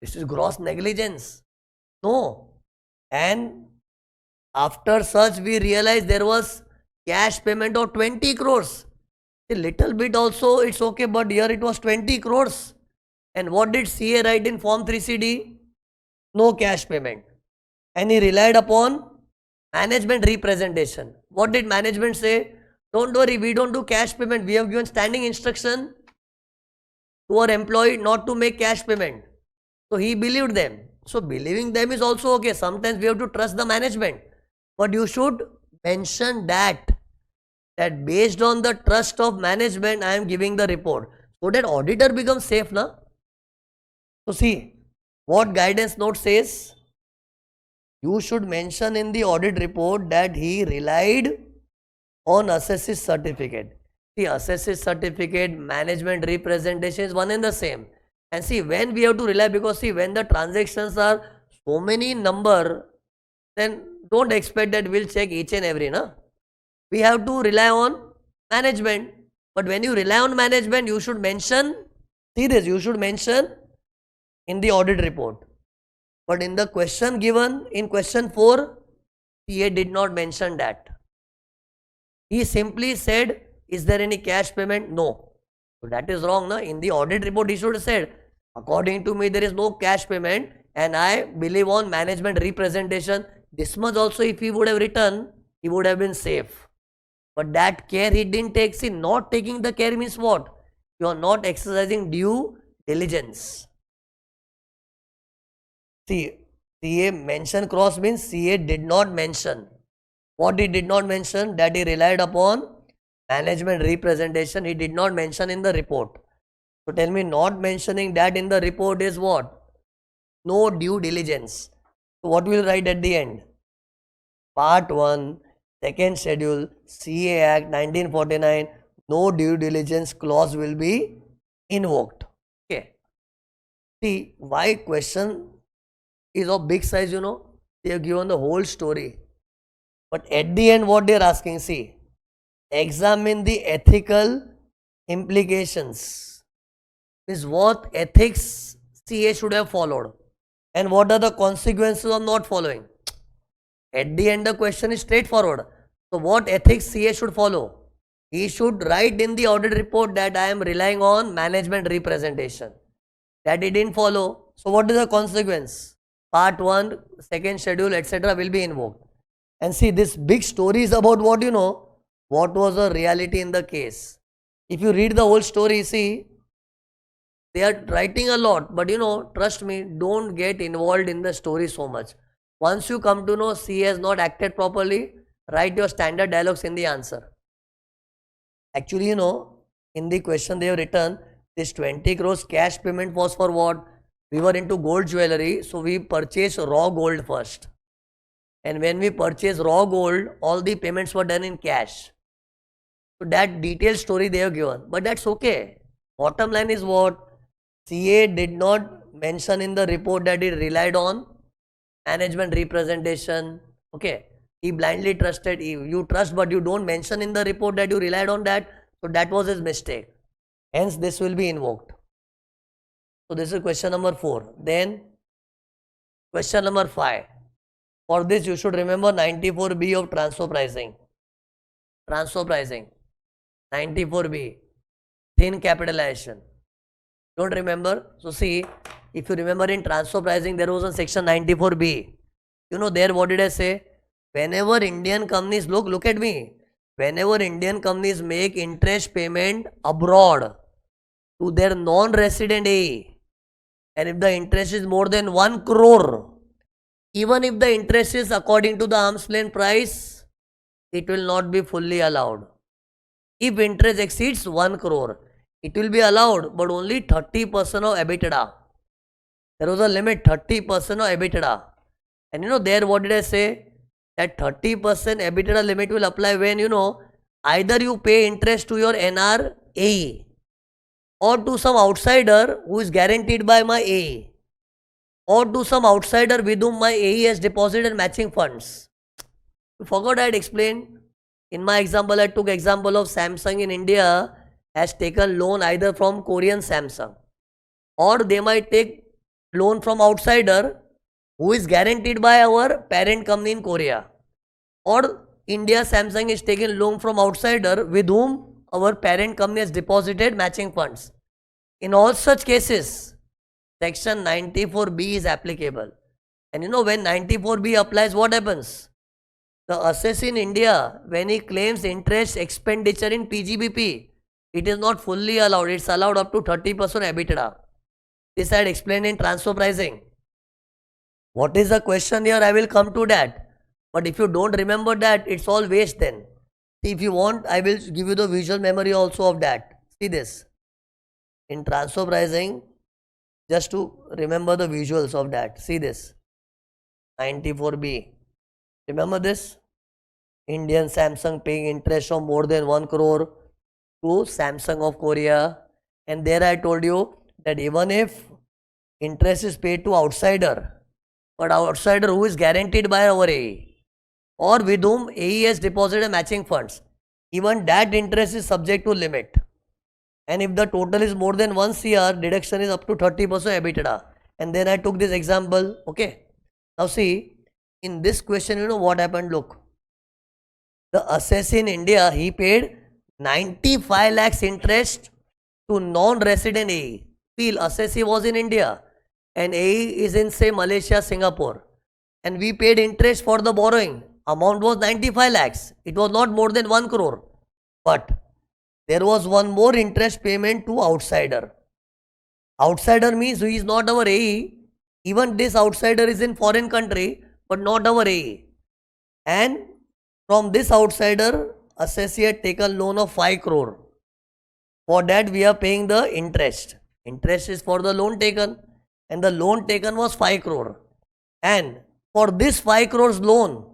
This is gross negligence. No. And after such we realized there was cash payment of 20 crores. A little bit also it's okay, but here it was 20 crores. And what did CA write in form 3CD? No cash payment. And he relied upon management representation. What did management say? Don't worry, we don't do cash payment. We have given standing instruction to our employee not to make cash payment. So he believed them. So believing them is also okay. Sometimes we have to trust the management. But you should mention that based on the trust of management, I am giving the report. So that auditor becomes safe, na? So see, what guidance note says? You should mention in the audit report that he relied on assessor's certificate. The assessor's certificate, management representation is one and the same. And see, when we have to rely, because see, when the transactions are so many number, then don't expect that we'll check each and every, na? We have to rely on management. But when you rely on management, you should mention, see this, you should mention in the audit report. But in the question given in question 4, CA did not mention that. He simply said, is there any cash payment? No. So that is wrong, na? In the audit report, he should have said, according to me, there is no cash payment and I believe on management representation. This much also, if he would have written, he would have been safe. But that care he didn't take. See, not taking the care means what? You are not exercising due diligence. See, CA mention cross means CA did not mention. What he did not mention? That he relied upon management representation. He did not mention in the report. So tell me, not mentioning that in the report is what? No due diligence. So what will write at the end? Part 1, second schedule, CA Act 1949, no due diligence clause will be invoked. Okay. See, why question is of big size, you know? They have given the whole story. But at the end, what they are asking, see, examine the ethical implications. Is what ethics CA should have followed and what are the consequences of not following. At the end, the question is straightforward. So what ethics CA should follow? He should write in the audit report that I am relying on management representation. That he didn't follow. So what is the consequence? Part 1, second schedule, etc. will be invoked. And see, this big story is about what, you know, what was the reality in the case. If you read the whole story, see, they are writing a lot, but you know, trust me, don't get involved in the story so much. Once you come to know CA has not acted properly, write your standard dialogues in the answer. Actually, in the question they have written, this 20 crores cash payment was for what? We were into gold jewelry, so we purchased raw gold first. And when we purchased raw gold, all the payments were done in cash. So that detailed story they have given, but that's okay. Bottom line is what? CA did not mention in the report that it relied on management representation. Okay, he blindly trusted. You trust, but you don't mention in the report that you relied on that. So that was his mistake. Hence, this will be invoked. So this is question number 4. Then question number 5. For this, you should remember 94B of transfer pricing. Transfer pricing. 94B. Thin capitalization. Don't remember? So see, if you remember in transfer pricing, there was a section 94B. There what did I say? Whenever Indian companies, look at me. Whenever Indian companies make interest payment abroad to their non-resident A, and if the interest is more than 1 crore, even if the interest is according to the arm's length price, it will not be fully allowed. If interest exceeds 1 crore, it will be allowed, but only 30% of EBITDA. There was a limit, 30% of EBITDA. And there what did I say? That 30% EBITDA limit will apply when, either you pay interest to your NRA or to some outsider who is guaranteed by my A, or to some outsider with whom my AE has deposited matching funds. You forgot I had explained. In my example, I took example of Samsung in India has taken loan either from Korean Samsung, or they might take loan from outsider who is guaranteed by our parent company in Korea, or India Samsung is taking loan from outsider with whom our parent company has deposited matching funds. In all such cases, section 94B is applicable. And when 94B applies, what happens? The assessee in India, when he claims interest expenditure in PGBP, it is not fully allowed. It's allowed up to 30% EBITDA. This I had explained in transfer pricing. What is the question here? I will come to that. But if you don't remember that, it's all waste then. See, if you want, I will give you the visual memory also of that. See this. In transfer pricing, just to remember the visuals of that. See this. 94B. Remember this? Indian Samsung paying interest of more than 1 crore to Samsung of Korea. And there I told you that even if interest is paid to outsider, but outsider who is guaranteed by our AE, or with whom AE has deposited matching funds, even that interest is subject to limit. And if the total is more than 1 CR, deduction is up to 30% EBITDA. And then I took this example. Okay. Now see, in this question, what happened? Look. The assessee in India, he paid 95 lakhs interest to non-resident AE. Feel assessee was in India and AE is in, say, Malaysia, Singapore. And we paid interest for the borrowing. Amount was 95 lakhs. It was not more than 1 crore. But there was one more interest payment to outsider. Outsider means he is not our AE. Even this outsider is in foreign country, but not our AE. And from this outsider, assessee had taken loan of 5 crore. For that, we are paying the interest. Interest is for the loan taken. And the loan taken was 5 crore. And for this 5 crores loan,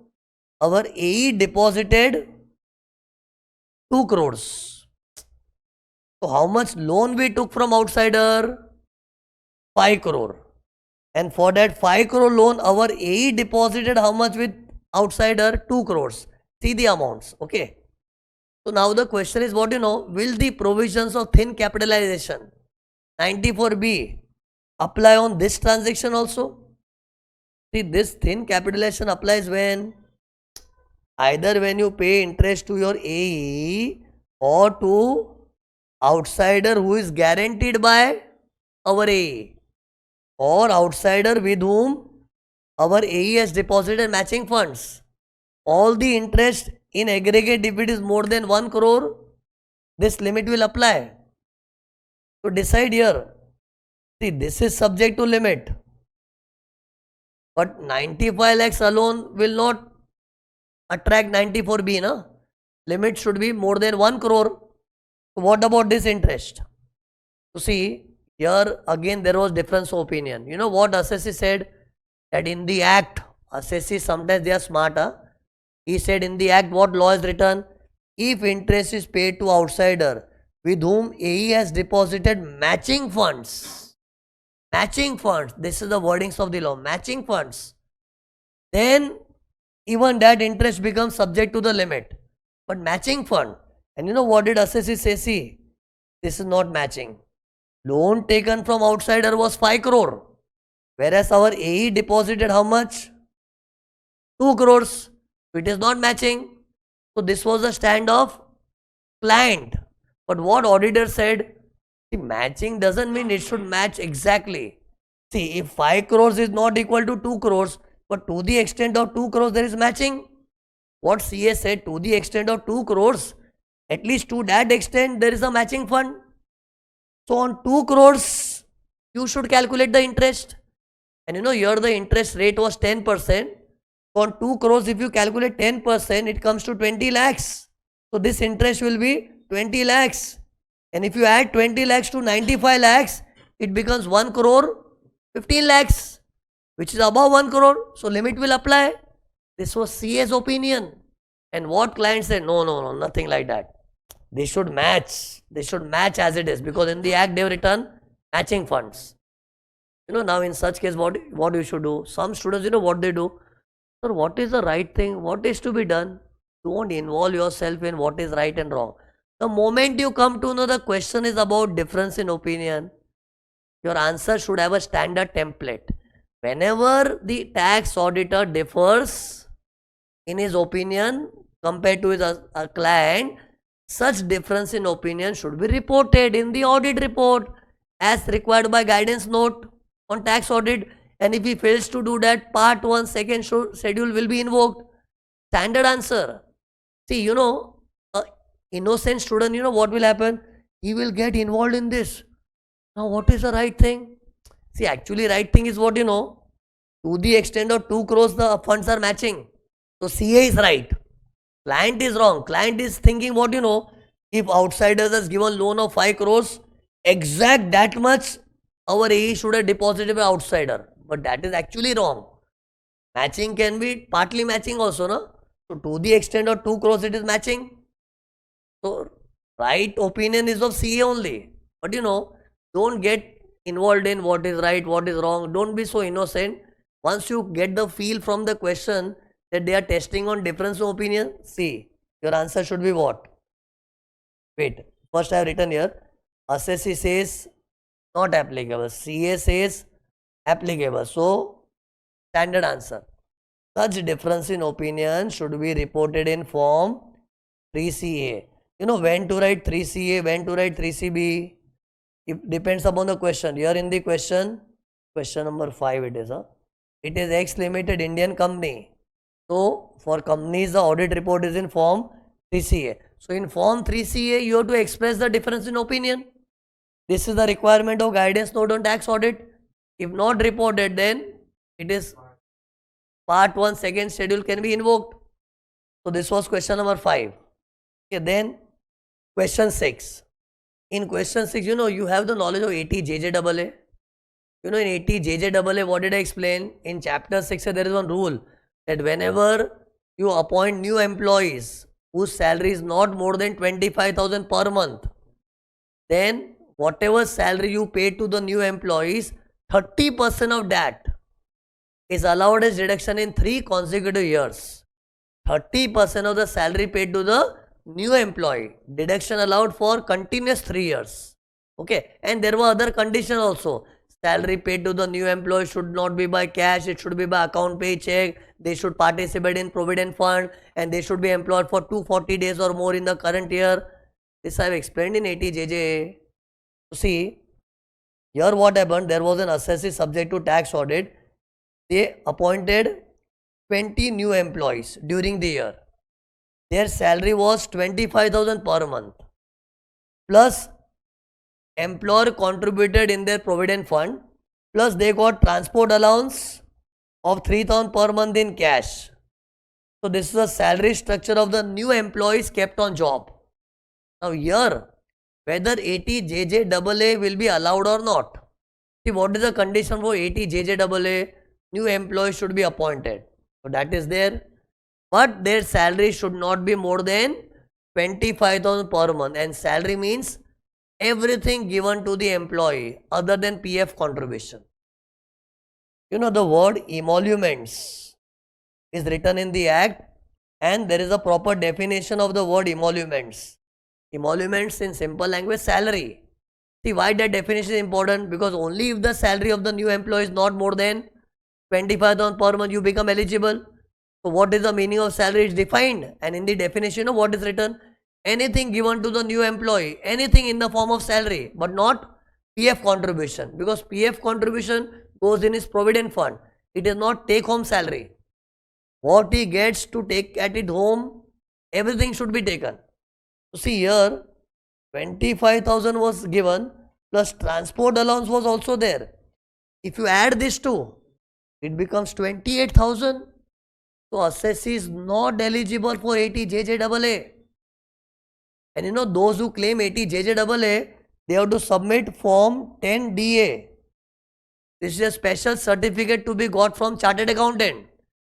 our AE deposited 2 crores. So how much loan we took from outsider? 5 crore. And for that 5 crore loan, our AE deposited how much with outsider? 2 crores. See the amounts. Okay. So now the question is what will the provisions of thin capitalization 94B apply on this transaction also? See, this thin capitalization applies when either when you pay interest to your AE or to outsider who is guaranteed by our AE, or outsider with whom our AE has deposited matching funds. All the interest in aggregate, if it is more than 1 crore, this limit will apply. So decide here. See, this is subject to limit. But 95 lakhs alone will not attract 94B, na? Limit should be more than 1 crore. What about this interest? So see, here again there was difference of opinion. You know what Assessee said? That in the act, Assessee sometimes they are smarter. He said in the act what law is written? If interest is paid to outsider with whom AE has deposited matching funds. Matching funds. This is the wordings of the law. Matching funds. Then even that interest becomes subject to the limit. But matching fund. And you know what did Assessee say? See, this is not matching. Loan taken from outsider was 5 crore. Whereas our AE deposited how much? 2 crores. It is not matching. So this was the stand of client. But what auditor said? See, matching doesn't mean it should match exactly. See, if 5 crores is not equal to 2 crores, but to the extent of 2 crores there is matching. What CA said, to the extent of 2 crores, at least to that extent there is a matching fund. So on 2 crores, you should calculate the interest. And you know, here the interest rate was 10%. So on 2 crores, if you calculate 10%, it comes to 20 lakhs. So this interest will be 20 lakhs. And if you add 20 lakhs to 95 lakhs, it becomes 1 crore 15 lakhs, which is above 1 crore. So limit will apply. This was CA's opinion. And what client said? No, nothing like that. They should match. They should match as it is, because in the act they have written matching funds. You know, now in such case, what you should do? Some students, you know what they do? Sir, what is the right thing? What is to be done? Don't involve yourself in what is right and wrong. The moment you come to know the question is about difference in opinion, your answer should have a standard template. Whenever the tax auditor differs in his opinion compared to his client, such difference in opinion should be reported in the audit report as required by guidance note on tax audit. And if he fails to do that, part 1 second schedule will be invoked. Standard answer. See, you know, innocent student, you know what will happen? He will get involved in this. Now, what is the right thing? See, actually, right thing is what you know. To the extent of 2 crores, the funds are matching. So, CA is right. Client is wrong. Client is thinking what you know. If outsiders has given loan of 5 crores, exact that much our AE should have deposited by outsider. But that is actually wrong. Matching can be partly matching also, no? So, to the extent of 2 crores, it is matching. So, right opinion is of CA only. But you know, don't get involved in what is right, what is wrong. Don't be so innocent. Once you get the feel from the question that they are testing on difference of opinion, see, your answer should be what? Wait, first I have written here. Assessee says not applicable. CA says applicable. So, standard answer. Such difference in opinion should be reported in form 3CA. You know when to write 3CA, when to write 3CB. It depends upon the question. Here in the question number 5 it is. It is X Limited Indian company. So, for companies the audit report is in form 3CA. So, in form 3CA you have to express the difference in opinion. This is the requirement of guidance note on tax audit. If not reported, then it is part 1 second schedule can be invoked. So, this was question number 5. Okay, then question 6. In question 6, you know, you have the knowledge of 80 JJAA. You know, in 80 JJAA, what did I explain? In chapter 6, there is one rule that whenever you appoint new employees whose salary is not more than 25,000 per month, then whatever salary you pay to the new employees, 30% of that is allowed as deduction in 3 consecutive years. 30% of the salary paid to the new employee, deduction allowed for continuous 3 years. Okay, and there were other conditions also. Salary paid to the new employee should not be by cash, it should be by account pay check. They should participate in provident fund and they should be employed for 240 days or more in the current year. This I have explained in 80 JJAA. See, here what happened, there was an assessee subject to tax audit. They appointed 20 new employees during the year. Their salary was 25,000 per month. Plus, employer contributed in their provident fund. Plus, they got transport allowance of 3,000 per month in cash. So, this is the salary structure of the new employees kept on job. Now, here, whether ATJJAA will be allowed or not. See, what is the condition for ATJJAA? New employee should be appointed. So that is there. But their salary should not be more than 25,000 per month. And salary means everything given to the employee other than PF contribution. You know, the word emoluments is written in the act, and there is a proper definition of the word emoluments. Emoluments in simple language, salary. See why that definition is important? Because only if the salary of the new employee is not more than 25,000 per month, you become eligible. So what is the meaning of salary? It's defined, and in the definition of what is written, anything given to the new employee, anything in the form of salary, but not PF contribution, because PF contribution goes in his provident fund. It is not take home salary. What he gets to take at it home, everything should be taken. So see here, 25,000 was given plus transport allowance was also there. If you add this two, it becomes 28,000. So assessee is not eligible for ATJJAA. And you know, those who claim ATJJAA, they have to submit form 10DA. This is a special certificate to be got from chartered accountant.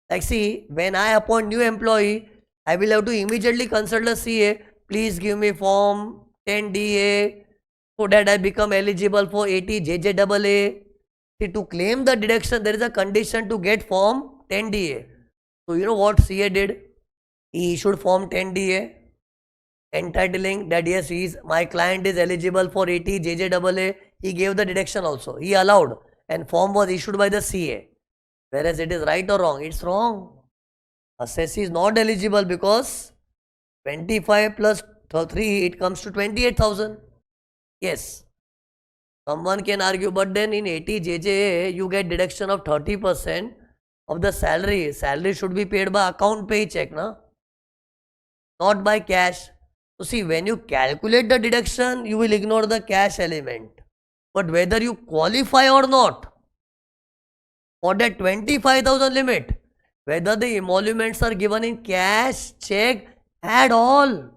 Like see, when I appoint new employee, I will have to immediately consult the CA. Please give me form 10DA so that I become eligible for ATJJAA. See, to claim the deduction, there is a condition to get form 10DA. So you know what CA did? He issued form 10DA entitling that yes, my client is eligible for ATJJAA. He gave the deduction also. He allowed, and form was issued by the CA. Whereas it is right or wrong? It's wrong. Assessee is not eligible because 25 plus 3, it comes to 28,000. Yes. Someone can argue, but then in ATJJA, you get deduction of 30% of the salary. Salary should be paid by account paycheck, na? Not by cash. So see, when you calculate the deduction, you will ignore the cash element. But whether you qualify or not, for that 25,000 limit, whether the emoluments are given in cash, check, add all.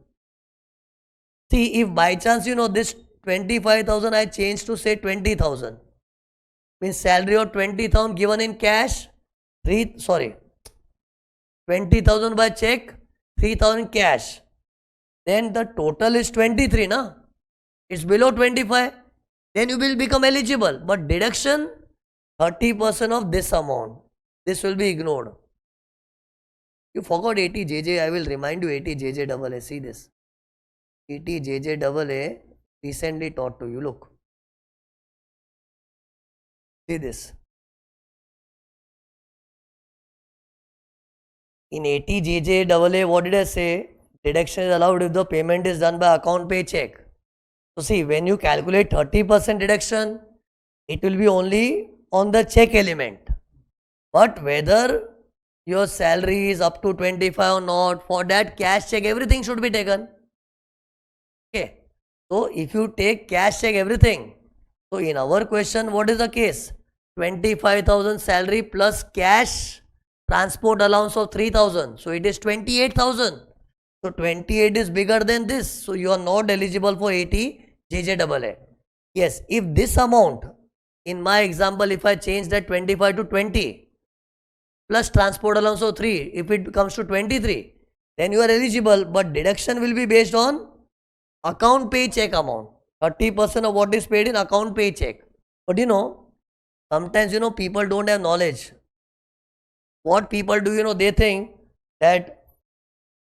See, if by chance, you know, this 25,000 I changed to say 20,000, means salary of 20,000 given in cash, 20,000 by check, 3,000 cash. Then the total is 23, na? It's below 25. Then you will become eligible. But deduction, 30% of this amount. This will be ignored. You forgot ATJJ. I will remind you ATJJAA. See this. ATJJAA recently taught to you. Look. See this. In ATJJAA, what did I say? Deduction is allowed if the payment is done by account pay check. So see, when you calculate 30% deduction, it will be only on the check element. But whether your salary is up to 25 or not, for that cash check, everything should be taken. Okay. So if you take cash check everything, so in our question, what is the case? 25,000 salary plus cash transport allowance of 3,000. So it is 28,000. So 28 is bigger than this. So you are not eligible for ATJJAA. Yes, if this amount, in my example, if I change that 25 to 20 plus transport allowance of 3, if it comes to 23, then you are eligible, but deduction will be based on account pay check amount. 30% of what is paid in account pay check. But you know, sometimes, you know, people don't have knowledge. What people do, you know, they think that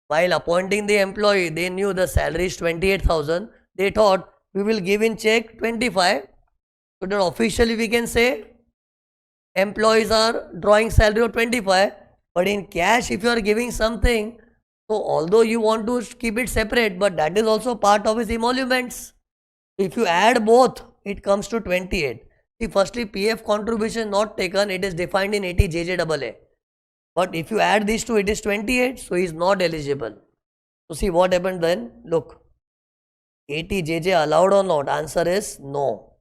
while appointing the employee, they knew the salary is 28,000. They thought we will give in check 25. So that officially we can say employees are drawing salary of 25. But in cash, if you are giving something, so although you want to keep it separate, but that is also part of his emoluments. If you add both, it comes to 28. See, firstly, PF contribution not taken, it is defined in ATJJAA. But if you add these two, it is 28, so he is not eligible. So see what happened then? Look, ATJJ allowed or not? Answer is no.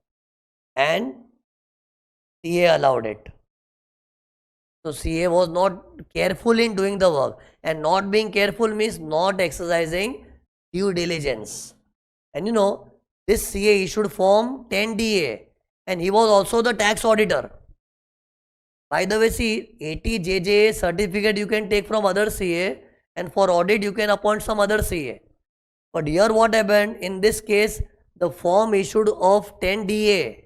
And CA allowed it. So CA was not careful in doing the work. And not being careful means not exercising due diligence. And you know, this CA issued form 10DA and he was also the tax auditor. By the way, see, 80JJ certificate you can take from other CA, and for audit you can appoint some other CA. But here what happened, in this case, the form issued of 10DA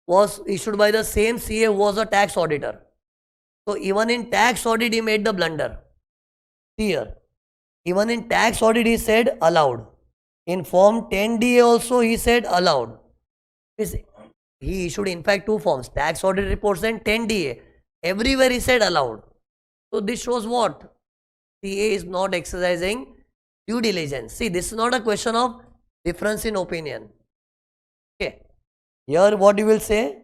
was issued by the same CA who was a tax auditor. So even in tax audit he made the blunder. Here, even in tax audit he said allowed. In form 10DA also he said allowed. He issued in fact two forms, tax audit reports and 10DA. Everywhere he said allowed. So this shows what? CA is not exercising due diligence. See, this is not a question of difference in opinion. Okay. Here what you will say?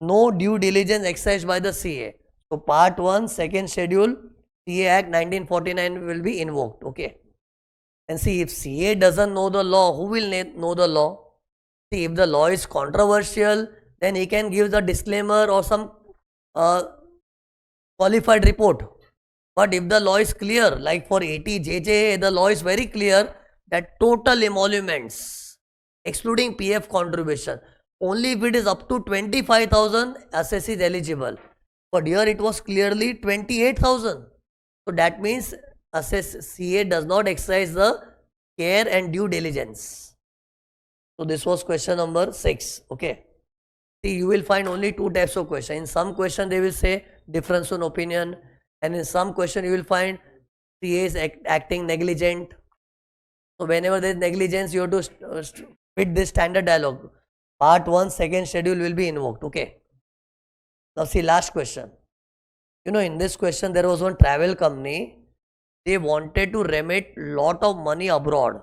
No due diligence exercised by the CA. So part 1, second schedule, CA Act 1949 will be invoked. Okay. And see, if CA doesn't know the law, who will know the law? See, if the law is controversial, then he can give the disclaimer or some qualified report. But if the law is clear, like for 80JJ, the law is very clear that total emoluments, excluding PF contribution, only if it is up to 25,000, assess is eligible. But here it was clearly 28,000. So that means assess CA does not exercise the care and due diligence. So this was question number 6. Okay. See, you will find only two types of question. In some question they will say difference in opinion, and in some question you will find CA is acting negligent. So whenever there is negligence, you have to fit this standard dialogue. Part 1, second schedule will be invoked. Okay. Now see, last question. You know, in this question there was one travel company. They wanted to remit lot of money abroad.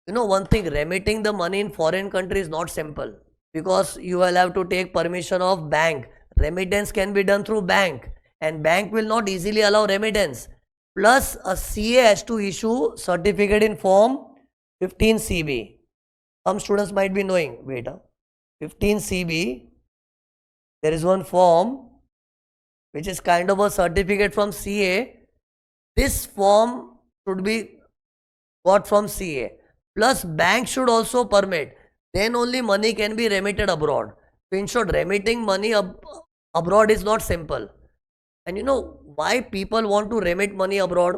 You know one thing, remitting the money in foreign country is not simple, because you will have to take permission of bank. Remittance can be done through bank, and bank will not easily allow remittance. Plus a CA has to issue certificate in form 15CB. Some students might be knowing, wait, 15CB, there is one form which is kind of a certificate from CA. This form should be got from CA. Plus bank should also permit. Then only money can be remitted abroad. So in short, remitting money abroad is not simple. And you know why people want to remit money abroad?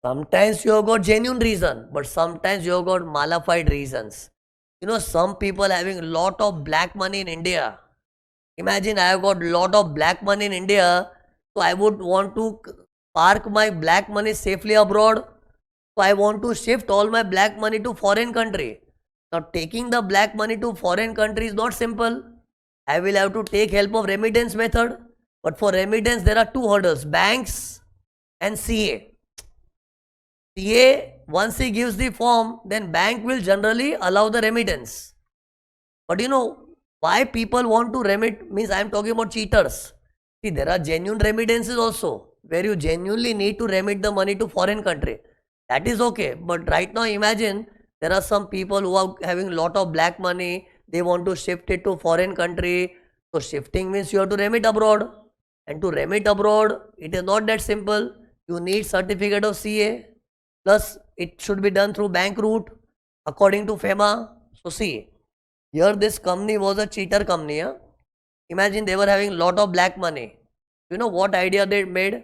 Sometimes you have got genuine reason, but sometimes you have got malified reasons. You know, some people having lot of black money in India. Imagine I have got lot of black money in India, so I would want to park my black money safely abroad. So I want to shift all my black money to foreign country. Now taking the black money to foreign country is not simple. I will have to take help of remittance method. But for remittance there are two hurdles, banks and CA. CA, once he gives the form, then bank will generally allow the remittance. But you know why people want to remit, means I am talking about cheaters. See, there are genuine remittances also, where you genuinely need to remit the money to foreign country. That is okay. But right now imagine there are some people who are having lot of black money. They want to shift it to foreign country. So shifting means you have to remit abroad. And to remit abroad, it is not that simple. You need certificate of CA. Plus it should be done through bank route according to FEMA. So see, here this company was a cheater company. Huh? Imagine they were having lot of black money. You know what idea they made?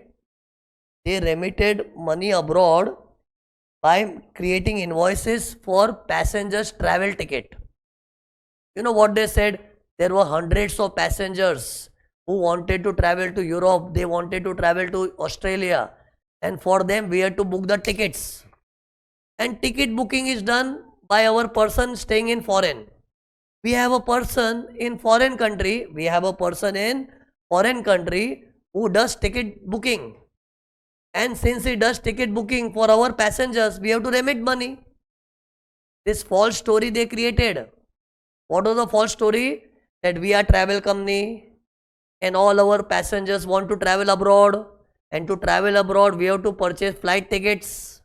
They remitted money abroad by creating invoices for passengers' travel ticket. You know what they said? There were hundreds of passengers who wanted to travel to Europe. They wanted to travel to Australia. And for them, we had to book the tickets. And ticket booking is done by our person staying in foreign. We have a person in foreign country. We have a person in foreign country who does ticket booking. And since he does ticket booking for our passengers, we have to remit money. This false story they created. What was the false story? That we are travel company and all our passengers want to travel abroad. And to travel abroad, we have to purchase flight tickets.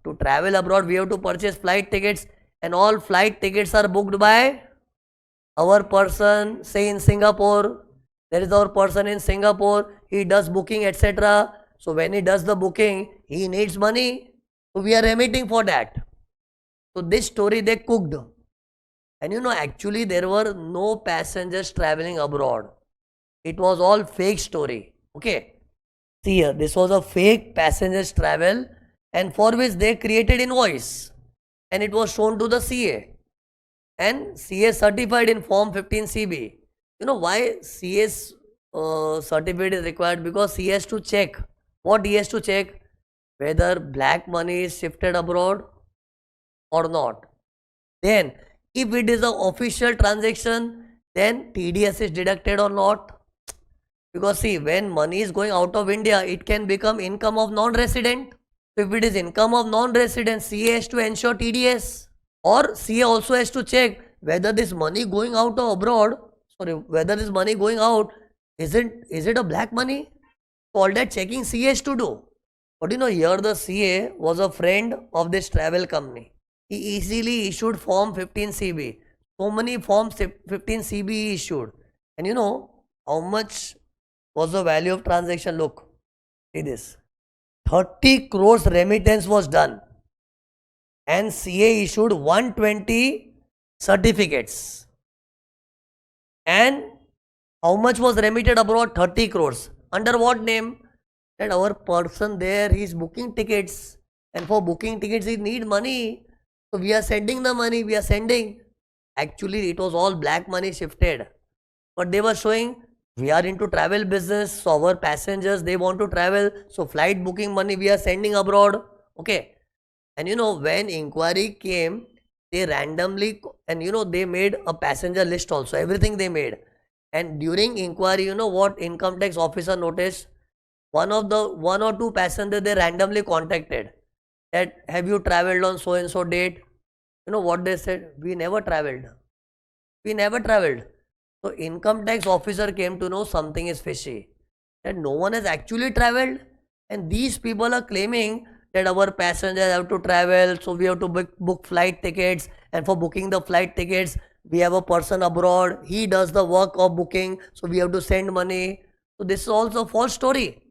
To travel abroad, we have to purchase flight tickets. And all flight tickets are booked by our person, say in Singapore. There is our person in Singapore. He does booking, etc. So when he does the booking, he needs money. So we are remitting for that. So this story they cooked. And you know, actually there were no passengers traveling abroad. It was all fake story. Okay. See here, this was a fake passengers travel, and for which they created invoice. And it was shown to the CA. And CA certified in form 15CB. You know why CA's certificate is required? Because he has to check. What he has to check? Whether black money is shifted abroad or not. Then, if it is an official transaction, then TDS is deducted or not. Because see, when money is going out of India, it can become income of non-resident. So if it is income of non-resident, CA has to ensure TDS. Or CA also has to check whether this money going out of abroad, whether this money going out, is it a black money? So all that checking CA has to do. But you know, here the CA was a friend of this travel company. He easily issued form 15CB. So many forms 15CB he issued. And you know how much was the value of transaction? Look, see this. 30 crores remittance was done. And CA issued 120 certificates. And how much was remitted abroad? 30 crores. Under what name? That our person there, he is booking tickets. And for booking tickets, he need money. So we are sending the money, we are sending. Actually, it was all black money shifted. But they were showing, we are into travel business. So our passengers, they want to travel. So flight booking money, we are sending abroad. Okay. And you know, when inquiry came, they randomly, and you know, they made a passenger list also. Everything they made. And during inquiry, you know what income tax officer noticed? One or two passengers they randomly contacted. That have you traveled on so and so date? You know what they said? We never traveled. We never traveled. So income tax officer came to know something is fishy. That no one has actually traveled. And these people are claiming that our passengers have to travel. So we have to book flight tickets. And for booking the flight tickets, we have a person abroad. He does the work of booking. So we have to send money. So this is also a false story.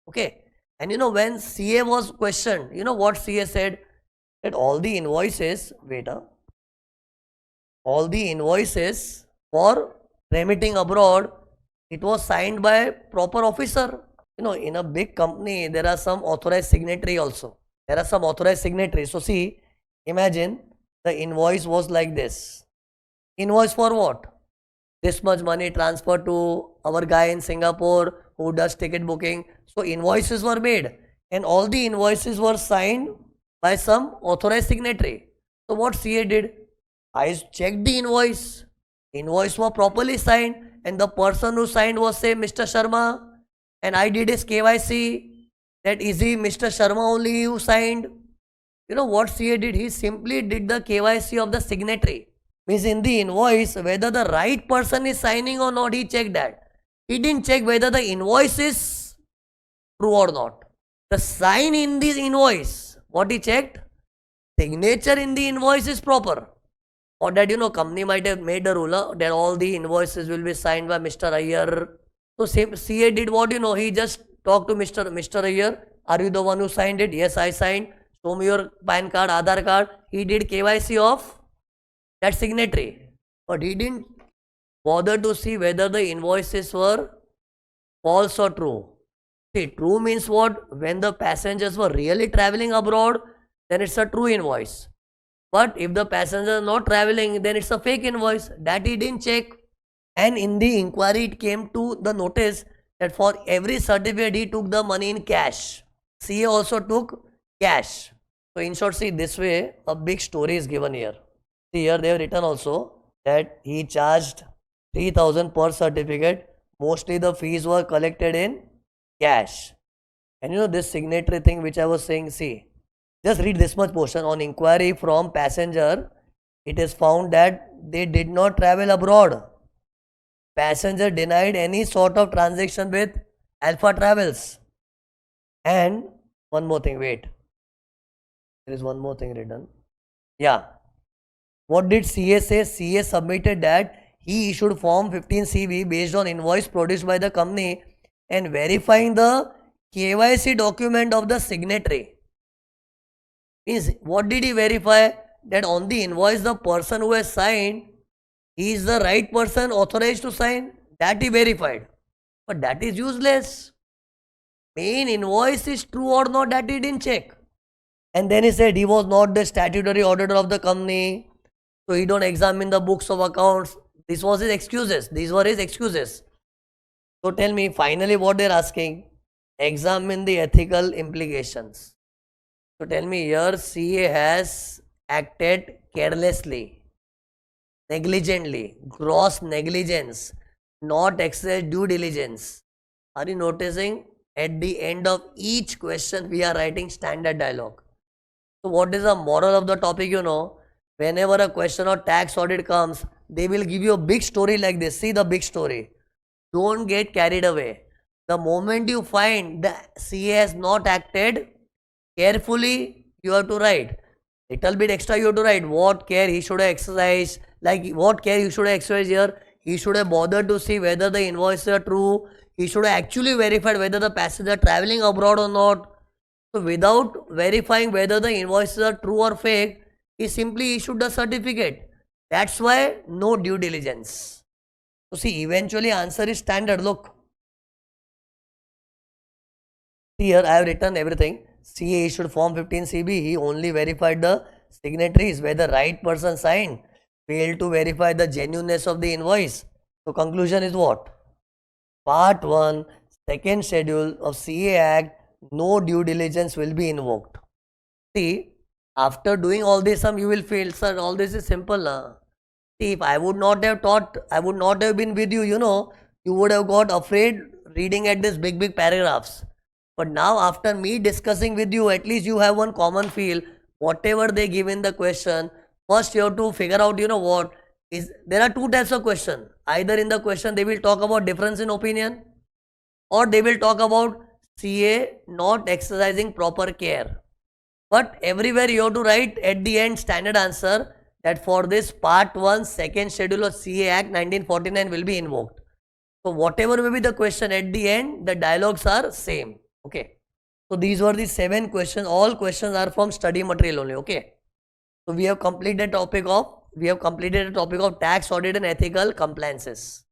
Okay. And you know, when CA was questioned, you know what CA said? That all the invoices, all the invoices for remitting abroad, it was signed by proper officer. You know, in a big company, there are some authorized signatory also. There are some authorized signatories. So see, imagine the invoice was like this. Invoice for what? This much money transferred to our guy in Singapore who does ticket booking. So invoices were made and all the invoices were signed by some authorized signatory. So what CA did? I checked the invoice. Invoice was properly signed and the person who signed was say Mr. Sharma, and I did his KYC. That is he Mr. Sharma only who signed. You know what CA did? He simply did the KYC of the signatory. Means in the invoice, whether the right person is signing or not, he checked that. He didn't check whether the invoice is true or not. The sign in this invoice, what he checked? Signature in the invoice is proper. Or that, you know, company might have made a rule that all the invoices will be signed by Mr. Iyer. So CA did what, you know, he just talked to Mr. Iyer. Are you the one who signed it? Yes, I signed. Show me your PAN card, Aadhaar card. He did KYC of that signatory. But he didn't bother to see whether the invoices were false or true. See, true means what? When the passengers were really traveling abroad, then it's a true invoice. But if the passenger is not traveling, then it's a fake invoice. That he didn't check. And in the inquiry, it came to the notice that for every certificate, he took the money in cash. CA also took cash. So in short, see, this way, a big story is given here. See, here they have written also that he charged 3,000 per certificate. Mostly the fees were collected in cash. And you know this signatory thing which I was saying, see, just read this much portion. On inquiry from passenger, it is found that they did not travel abroad. Passenger denied any sort of transaction with Alpha Travels. And one more thing, wait. There is one more thing written. Yeah. What did CA say? CA submitted that he issued form 15CB based on invoice produced by the company and verifying the KYC document of the signatory. Means what did he verify? that on the invoice the person who has signed, he is the right person authorized to sign, that he verified. But that is useless. Main invoice is true or not, that he didn't check. And then he said he was not the statutory auditor of the company, so he don't examine the books of accounts. This was his excuses. These were his excuses. So tell me, finally what they're asking, examine the ethical implications. So tell me, here CA has acted carelessly, negligently, gross negligence, not exercise due diligence. Are you noticing? At the end of each question, we are writing standard dialogue. So what is the moral of the topic? Whenever a question of tax audit comes, they will give you a big story like this. See the big story. Don't get carried away. The moment you find the CA has not acted carefully, you have to write. Little bit extra you have to write. What care he should have exercised. Like what care you should have exercised here. He should have bothered to see whether the invoices are true. He should have actually verified whether the passengers are traveling abroad or not. So without verifying whether the invoices are true or fake, he simply issued the certificate. That's why no due diligence. So see, eventually answer is standard. Look. See here, I have written everything. CA issued form 15 CB. He only verified the signatories where the right person signed. Failed to verify the genuineness of the invoice. So conclusion is what? Part 1, second schedule of CA Act, no due diligence will be invoked. See, after doing all this, you will feel, sir, all this is simple. See, if I would not have taught, I would not have been with you, you would have got afraid reading at this big paragraphs. But now after me discussing with you, at least you have one common feel. Whatever they give in the question, first you have to figure out, what is, there are two types of question. Either in the question they will talk about difference in opinion, or they will talk about CA not exercising proper care. But everywhere you have to write at the end standard answer that for this part 1 second schedule of CA Act 1949 will be invoked. So whatever may be the question at the end, the dialogues are same. Okay. So these were the 7 questions. All questions are from study material only. Okay. So we have completed the topic of tax audit and ethical compliances.